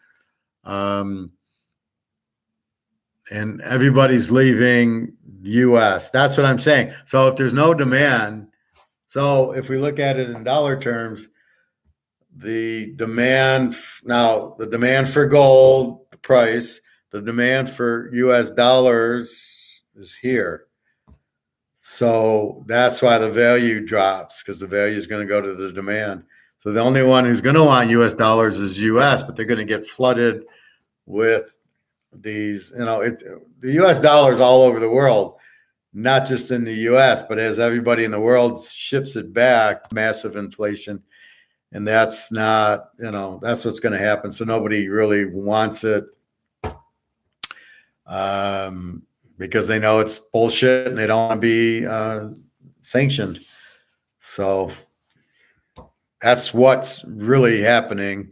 And everybody's leaving the US. That's what I'm saying. So if there's no demand, so if we look at it in dollar terms, the demand for gold, the price, the demand for US dollars is here. So that's why the value drops, because the value is going to go to the demand. So the only one who's going to want US dollars is US, but they're going to get flooded with these, the US dollars all over the world, not just in the US, but as everybody in the world ships it back, massive inflation. And that's not, that's what's going to happen. So nobody really wants it because they know it's bullshit and they don't want to be sanctioned. So that's what's really happening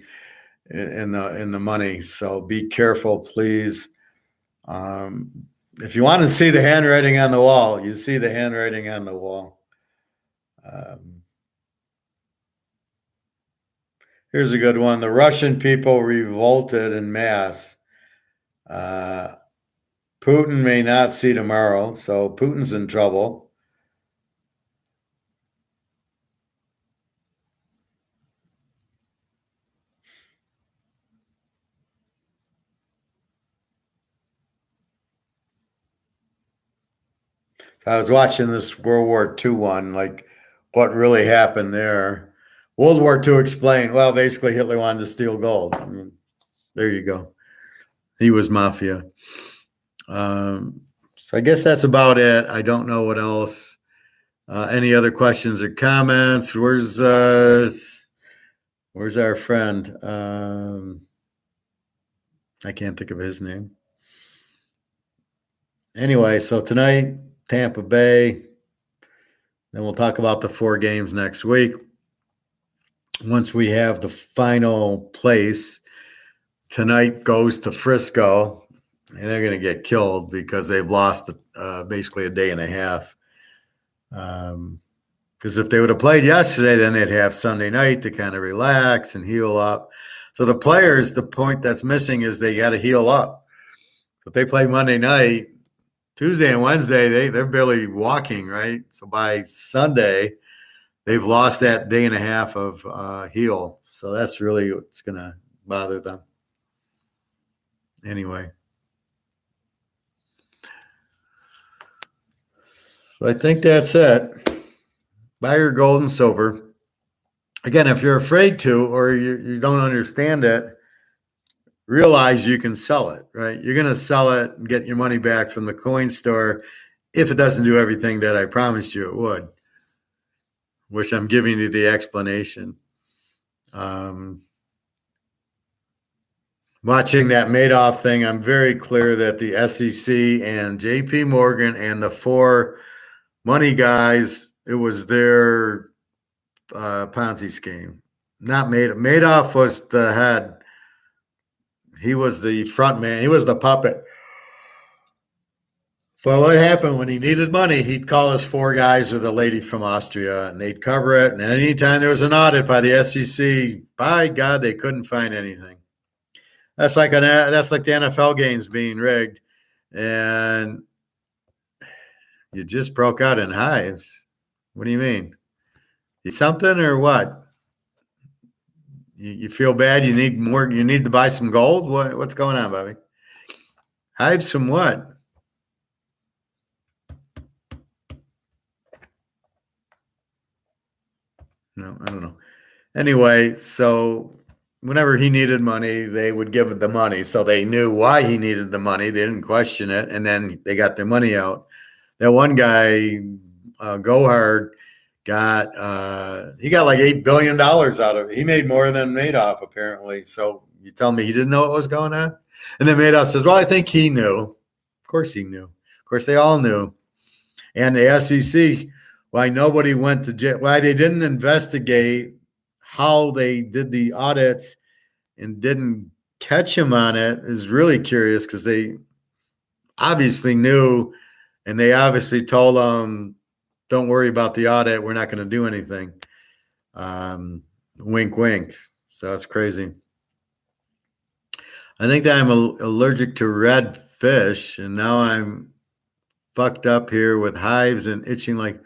in the money. So be careful, please. If you want to see the handwriting on the wall, you see the handwriting on the wall. Here's a good one. The Russian people revolted en masse. Uh, Putin may not see tomorrow, so Putin's in trouble. I was watching this World War II one, like what really happened there. World War II explained. Well, basically, Hitler wanted to steal gold. I mean, there you go. He was mafia. So I guess that's about it. I don't know what else. Any other questions or comments? Where's our friend? I can't think of his name. Anyway, so tonight, Tampa Bay. Then we'll talk about the 4 games next week. Once we have the final place, tonight goes to Frisco, and they're going to get killed because they've lost basically a day and a half. Because if they would have played yesterday, then they'd have Sunday night to kind of relax and heal up. So the players, the point that's missing is they got to heal up. If they play Monday night, Tuesday and Wednesday, they're barely walking, right? So by Sunday, they've lost that day and a half of heal. So that's really what's going to bother them. Anyway. So I think that's it. Buy your gold and silver. Again, if you're afraid to or you don't understand it, realize you can sell it, right? You're going to sell it and get your money back from the coin store if it doesn't do everything that I promised you it would, which I'm giving you the explanation. Watching that Madoff thing, I'm very clear that the SEC and JP Morgan and the 4 money guys, it was their Ponzi scheme. Not Madoff. Madoff was the head. He was the front man. He was the puppet. So what happened when he needed money, he'd call his 4 guys or the lady from Austria, and they'd cover it. And anytime there was an audit by the SEC, by God, they couldn't find anything. That's like the NFL games being rigged, and you just broke out in hives. What do you mean? Something or what? You feel bad? You need more? You need to buy some gold? What's going on, Bobby? Hives from what? No, I don't know. Anyway, so whenever he needed money, they would give him the money. So they knew why he needed the money. They didn't question it. And then they got their money out. That one guy, Gohard, he got like $8 billion out of it. He made more than Madoff, apparently. So you tell me he didn't know what was going on? And then Madoff says, well, I think he knew. Of course he knew. Of course they all knew. And the SEC, why nobody went to jail, why they didn't investigate how they did the audits and didn't catch him on it is really curious, because they obviously knew, and they obviously told him, don't worry about the audit. We're not going to do anything. Wink, wink. So that's crazy. I think that I'm allergic to red fish, and now I'm fucked up here with hives and itching. Like,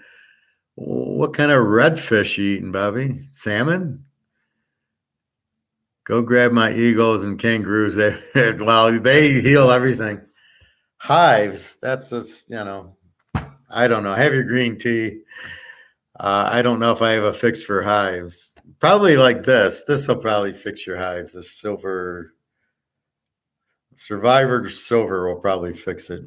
what kind of red fish you eating, Bobby? Salmon? Go grab my eagles and kangaroos. They heal everything. Hives, that's just, I don't know. Have your green tea. I don't know if I have a fix for hives. Probably like this. This will probably fix your hives. The Survivor Silver will probably fix it.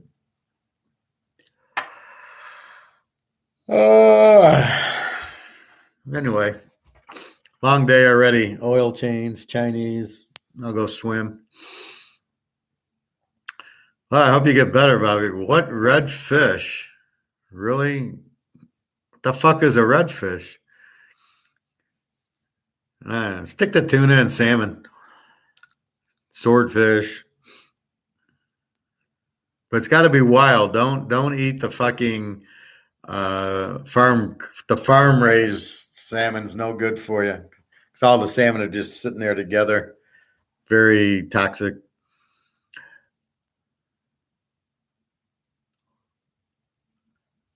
Anyway, long day already. Oil change, Chinese. I'll go swim. Well, I hope you get better, Bobby. What red fish? Really? What the fuck is a redfish? Stick to tuna and salmon. Swordfish. But it's got to be wild. Don't eat the fucking farm. The farm raised salmon's no good for you. because all the salmon are just sitting there together. Very toxic.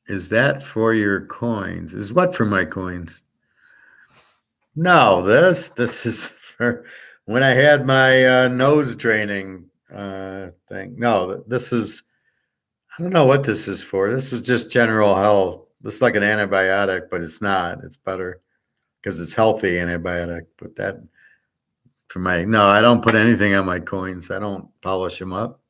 Is that for your coins? Is what for my coins? No, this is for when I had my nose draining thing. No, this is, I don't know what this is for. This is just general health. This is like an antibiotic, but it's not. It's better because it's healthy antibiotic. But that for my, no, I don't put anything on my coins. I don't polish them up.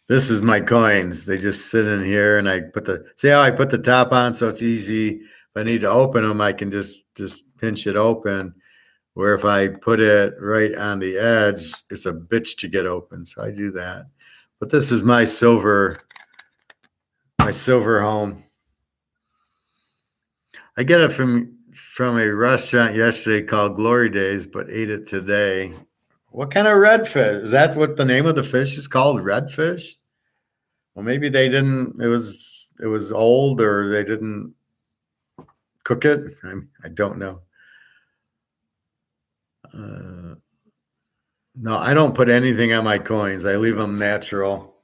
This is my coins. They just sit in here, and I put see how I put the top on so it's easy. If I need to open them, I can just pinch it open. Where if I put it right on the edge, it's a bitch to get open. So I do that. But this is my silver home. I get it from a restaurant yesterday called Glory Days, but ate it today. What kind of redfish? Is that what the name of the fish is called? Redfish? Well, maybe they didn't. It was old, or they didn't cook it. I don't know. No, I don't put anything on my coins. I leave them natural.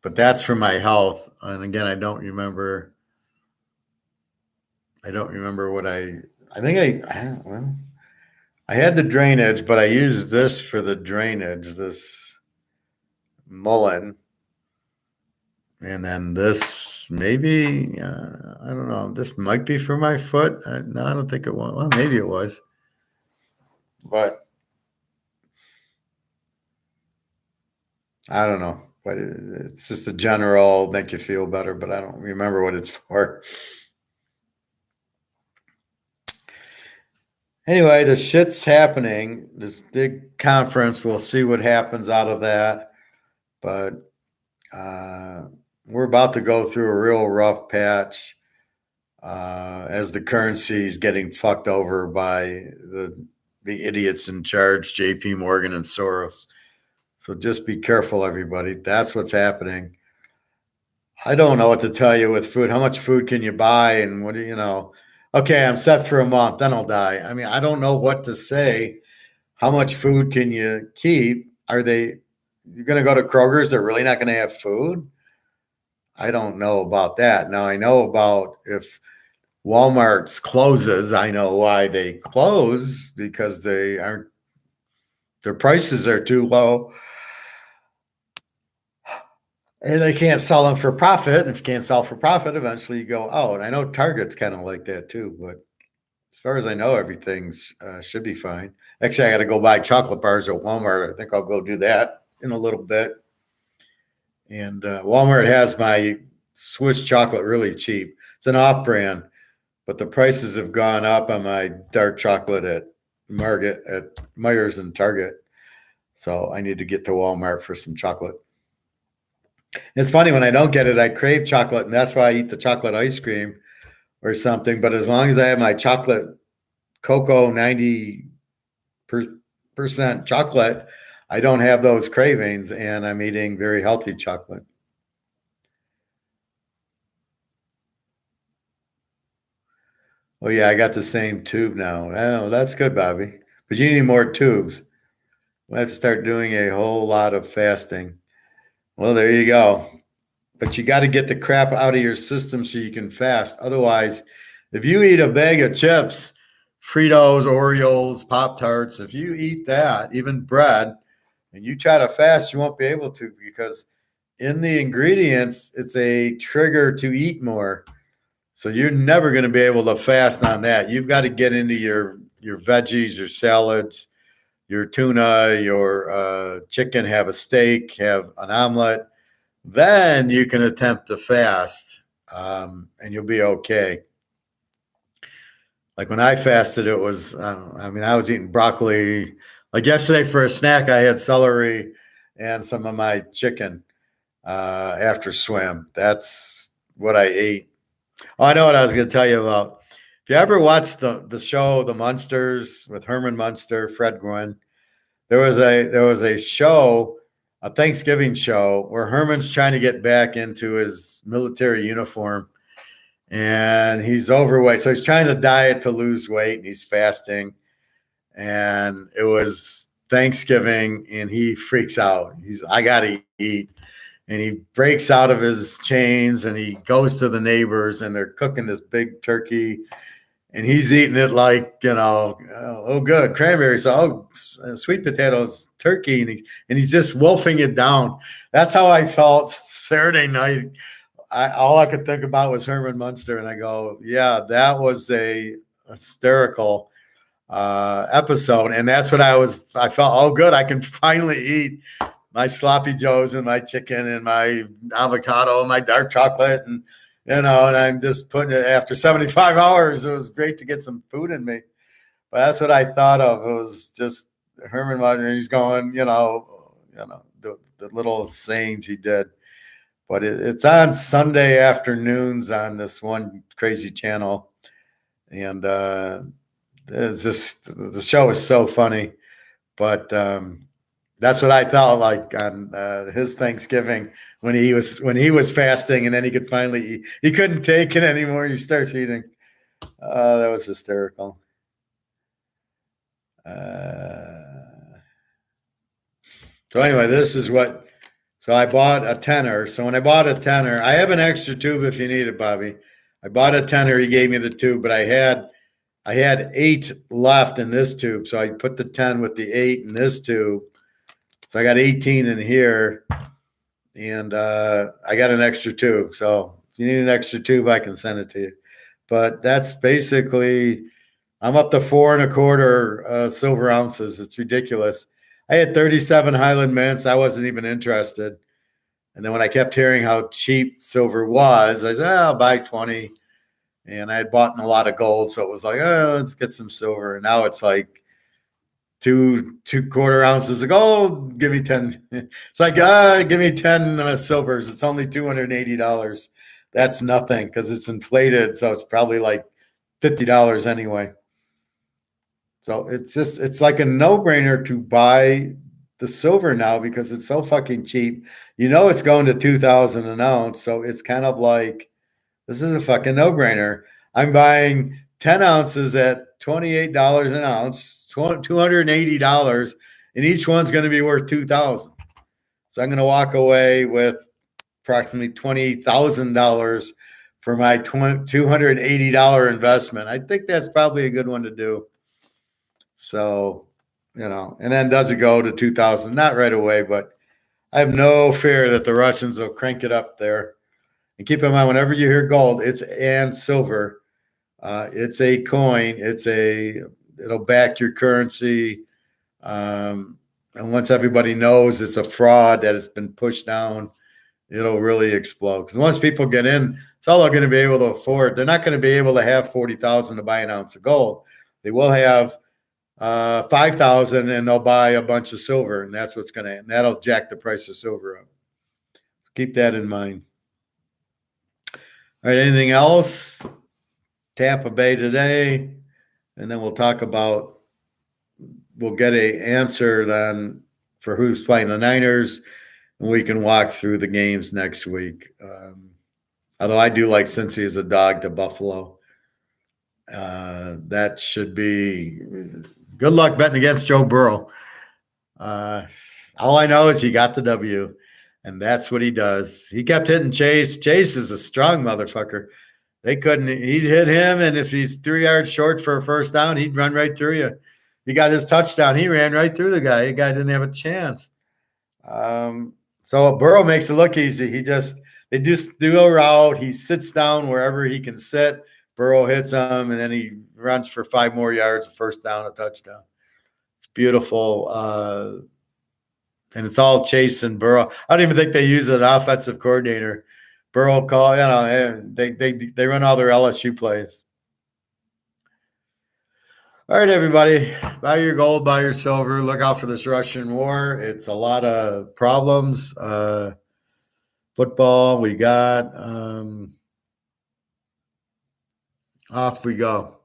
But that's for my health. And again, I don't remember what I think I had the drainage, but I used this for the drainage, this mullen. And then this maybe, I don't know, this might be for my foot. No, I don't think it was. Well, maybe it was. But I don't know. But it's just a general make you feel better, but I don't remember what it's for. Anyway, the shit's happening. This big conference, we'll see what happens out of that. But we're about to go through a real rough patch as the currency is getting fucked over by the idiots in charge, JP Morgan and Soros. So just be careful, everybody. That's what's happening. I don't know what to tell you with food. How much food can you buy? And what do you know? Okay, I'm set for a month, then I'll die. I mean, I don't know what to say. How much food can you keep? You're going to go to Kroger's? They're really not going to have food? I don't know about that. Now, I know about if Walmart's closes, I know why they close, because their prices are too low. And they can't sell them for profit. And if you can't sell for profit, eventually you go out. I know Target's kind of like that too, but as far as I know, everything's should be fine. Actually, I got to go buy chocolate bars at Walmart. I think I'll go do that in a little bit. And Walmart has my Swiss chocolate really cheap. It's an off-brand, but the prices have gone up on my dark chocolate at Myers and Target. So I need to get to Walmart for some chocolate. It's funny, when I don't get it, I crave chocolate, and that's why I eat the chocolate ice cream or something. But as long as I have my chocolate cocoa 90% chocolate, I don't have those cravings, and I'm eating very healthy chocolate. Oh, yeah, I got the same tube now. Oh, that's good, Bobby. But you need more tubes. We'll have to start doing a whole lot of fasting. Well, there you go. But you got to get the crap out of your system so you can fast. Otherwise, if you eat a bag of chips, Fritos, Oreos, Pop-Tarts, if you eat that, even bread, and you try to fast, you won't be able to, because in the ingredients, it's a trigger to eat more. So you're never going to be able to fast on that. You've got to get into your veggies, your salads, your tuna, your chicken, have a steak, have an omelet. Then you can attempt to fast, and you'll be okay. Like when I fasted, it was, I was eating broccoli. Like yesterday for a snack, I had celery and some of my chicken after swim. That's what I ate. Oh, I know what I was going to tell you about. If you ever watched the show The Munsters with Herman Munster, Fred Gwynn, there was a show, a Thanksgiving show, where Herman's trying to get back into his military uniform, and he's overweight. So he's trying to diet to lose weight, and he's fasting. And it was Thanksgiving, and he freaks out. I got to eat. And he breaks out of his chains, and he goes to the neighbors, and they're cooking this big turkey. And he's eating it like, oh, good, cranberry sauce, sweet potatoes, turkey. And he's just wolfing it down. That's how I felt Saturday night. All I could think about was Herman Munster. And I go, yeah, that was a hysterical episode. And that's what I felt, oh, good, I can finally eat my sloppy joes and my chicken and my avocado and my dark chocolate. And I'm just putting it after 75 hours. It was great to get some food in me. But that's what I thought of. It was just Herman Munster. He's going, the little sayings he did. But it's on Sunday afternoons on this one crazy channel. And it's just, the show is so funny. But that's what I felt like on his Thanksgiving when he was fasting, and then he could finally eat. He couldn't take it anymore. He starts eating. That was hysterical. So anyway, so I bought a tenner. So when I bought a tenner, I have an extra tube if you need it, Bobby. I bought a tenner. He gave me the tube, but I had 8 left in this tube. So I put the 10 with the 8 in this tube. So I got 18 in here, and I got an extra tube. So if you need an extra tube, I can send it to you. But that's basically, I'm up to 4 1/4 silver ounces. It's ridiculous. I had 37 Highland Mints. I wasn't even interested. And then when I kept hearing how cheap silver was, I said, I'll buy 20. And I had bought in a lot of gold. So it was like, let's get some silver. And now it's like 2 1/4 ounces of gold. Give me 10. It's like, give me 10 silvers. It's only $280. That's nothing because it's inflated. So it's probably like $50 anyway. So it's like a no-brainer to buy the silver now because it's so fucking cheap. It's going to 2,000 an ounce. So it's kind of like, this is a fucking no-brainer. I'm buying 10 ounces at $28 an ounce, $280, and each one's going to be worth $2,000. So I'm going to walk away with approximately $20,000 for my $280 investment. I think that's probably a good one to do. So, and then does it go to 2,000? Not right away, but I have no fear that the Russians will crank it up there. And keep in mind, whenever you hear gold, and silver, it's a coin. It'll back your currency. And once everybody knows it's a fraud, that it's been pushed down, it'll really explode. Because once people get in, it's all they're going to be able to afford. They're not going to be able to have $40,000 to buy an ounce of gold. They will have $5,000, and they'll buy a bunch of silver, and that'll jack the price of silver up. So keep that in mind. All right, anything else? Tampa Bay today, and then we'll get an answer then for who's playing the Niners, and we can walk through the games next week. Although I do like Cincy as a dog to Buffalo. That should be good luck betting against Joe Burrow. All I know is he got the W, and that's what he does. He kept hitting Chase. Chase is a strong motherfucker. He'd hit him, and if he's 3 yards short for a first down, he'd run right through you. He got his touchdown. He ran right through the guy. The guy didn't have a chance. So Burrow makes it look easy. They just do a route. He sits down wherever he can sit. Burrow hits him, and then he runs for 5 more yards, a first down, a touchdown. It's beautiful. And it's all Chase and Burrow. I don't even think they use an offensive coordinator. Burrow call, they run all their LSU plays. All right, everybody, buy your gold, buy your silver. Look out for this Russian war. It's a lot of problems. Football, we got. Off we go.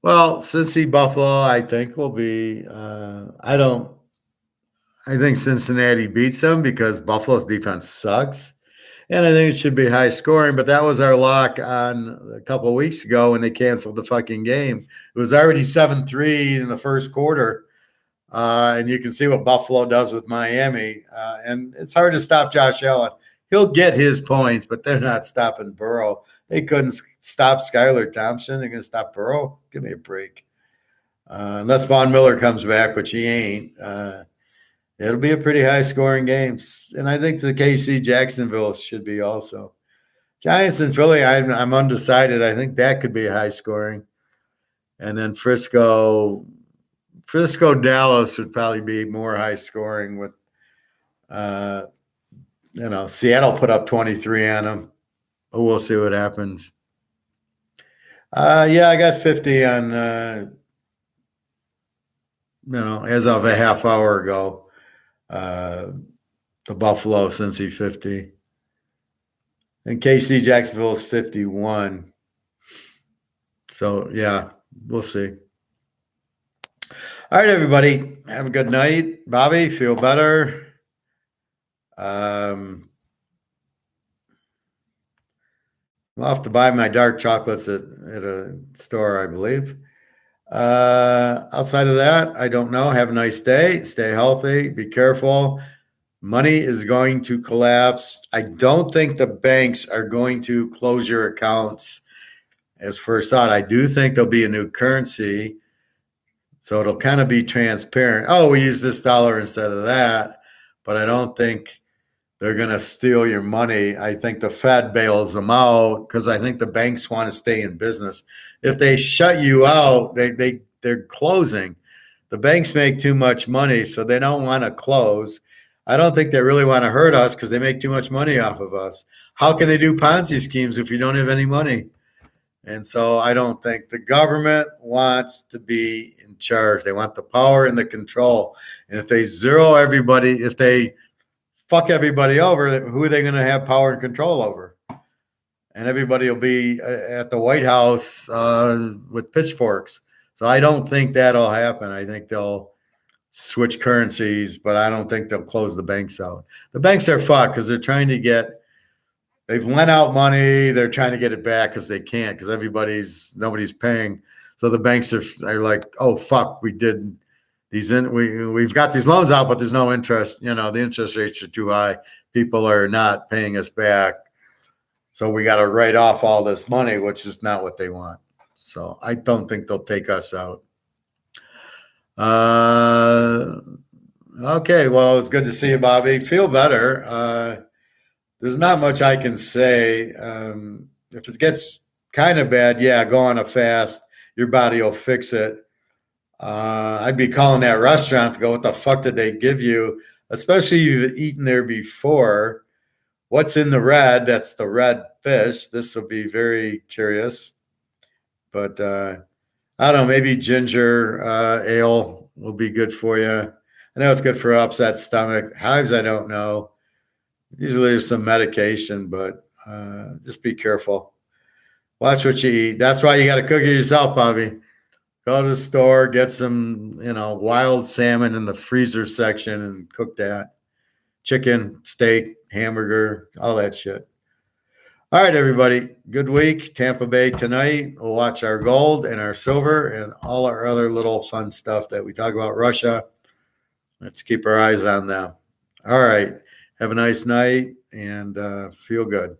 Well, Cincy Buffalo, I think will be. I think Cincinnati beats them because Buffalo's defense sucks. And I think it should be high scoring, but that was our lock on a couple of weeks ago when they canceled the fucking game. It was already 7-3 in the first quarter. And you can see what Buffalo does with Miami. And it's hard to stop Josh Allen. He'll get his points, but they're not stopping Burrow. They couldn't stop Skylar Thompson. They're going to stop Burrow? Give me a break. Unless Von Miller comes back, which he ain't. It'll be a pretty high-scoring game. And I think the KC Jacksonville should be also. Giants and Philly, I'm undecided. I think that could be high-scoring. And then Frisco, Dallas would probably be more high-scoring with, Seattle put up 23 on them. But we'll see what happens. I got 50 on, as of a half hour ago. The Buffalo Cincy 50. And KC Jacksonville is 51. So, yeah, we'll see. All right, everybody. Have a good night. Bobby, feel better. I'll have to buy my dark chocolates at a store, I believe. Outside of that, I don't know. Have a nice day. Stay healthy. Be careful. Money is going to collapse. I don't think the banks are going to close your accounts as first thought. I do think there'll be a new currency. So it'll kind of be transparent. Oh, we use this dollar instead of that. But I don't think they're going to steal your money. I think the Fed bails them out because I think the banks want to stay in business. If they shut you out, they're closing. The banks make too much money, so they don't want to close. I don't think they really want to hurt us because they make too much money off of us. How can they do Ponzi schemes if you don't have any money? And so I don't think the government wants to be in charge. They want the power and the control. And if they zero everybody, if they fuck everybody over, who are they going to have power and control over? And everybody will be at the White House with pitchforks. So I don't think that'll happen. I think they'll switch currencies, but I don't think they'll close the banks out. The banks are fucked because they've lent out money. They're trying to get it back because they can't because nobody's paying. So the banks are like, oh, fuck, we did these we've got these loans out, but there's no interest. The interest rates are too high. People are not paying us back. So we got to write off all this money, which is not what they want. So I don't think they'll take us out. Okay, well, it's good to see you, Bobby. Feel better. There's not much I can say. If it gets kind of bad, go on a fast. Your body will fix it. I'd be calling that restaurant to go, what the fuck did they give you? Especially you've eaten there before. What's in the red? That's the red fish. This will be very curious. But I don't know, maybe ginger ale will be good for you. I know it's good for upset stomach. Hives, I don't know. Usually there's some medication, but just be careful. Watch what you eat. That's why you got to cook it yourself, Bobby. Go to the store, get some, wild salmon in the freezer section and cook that. Chicken, steak, hamburger, all that shit. All right, everybody. Good week. Tampa Bay tonight. We'll watch our gold and our silver and all our other little fun stuff that we talk about. Russia. Let's keep our eyes on them. All right. Have a nice night and feel good.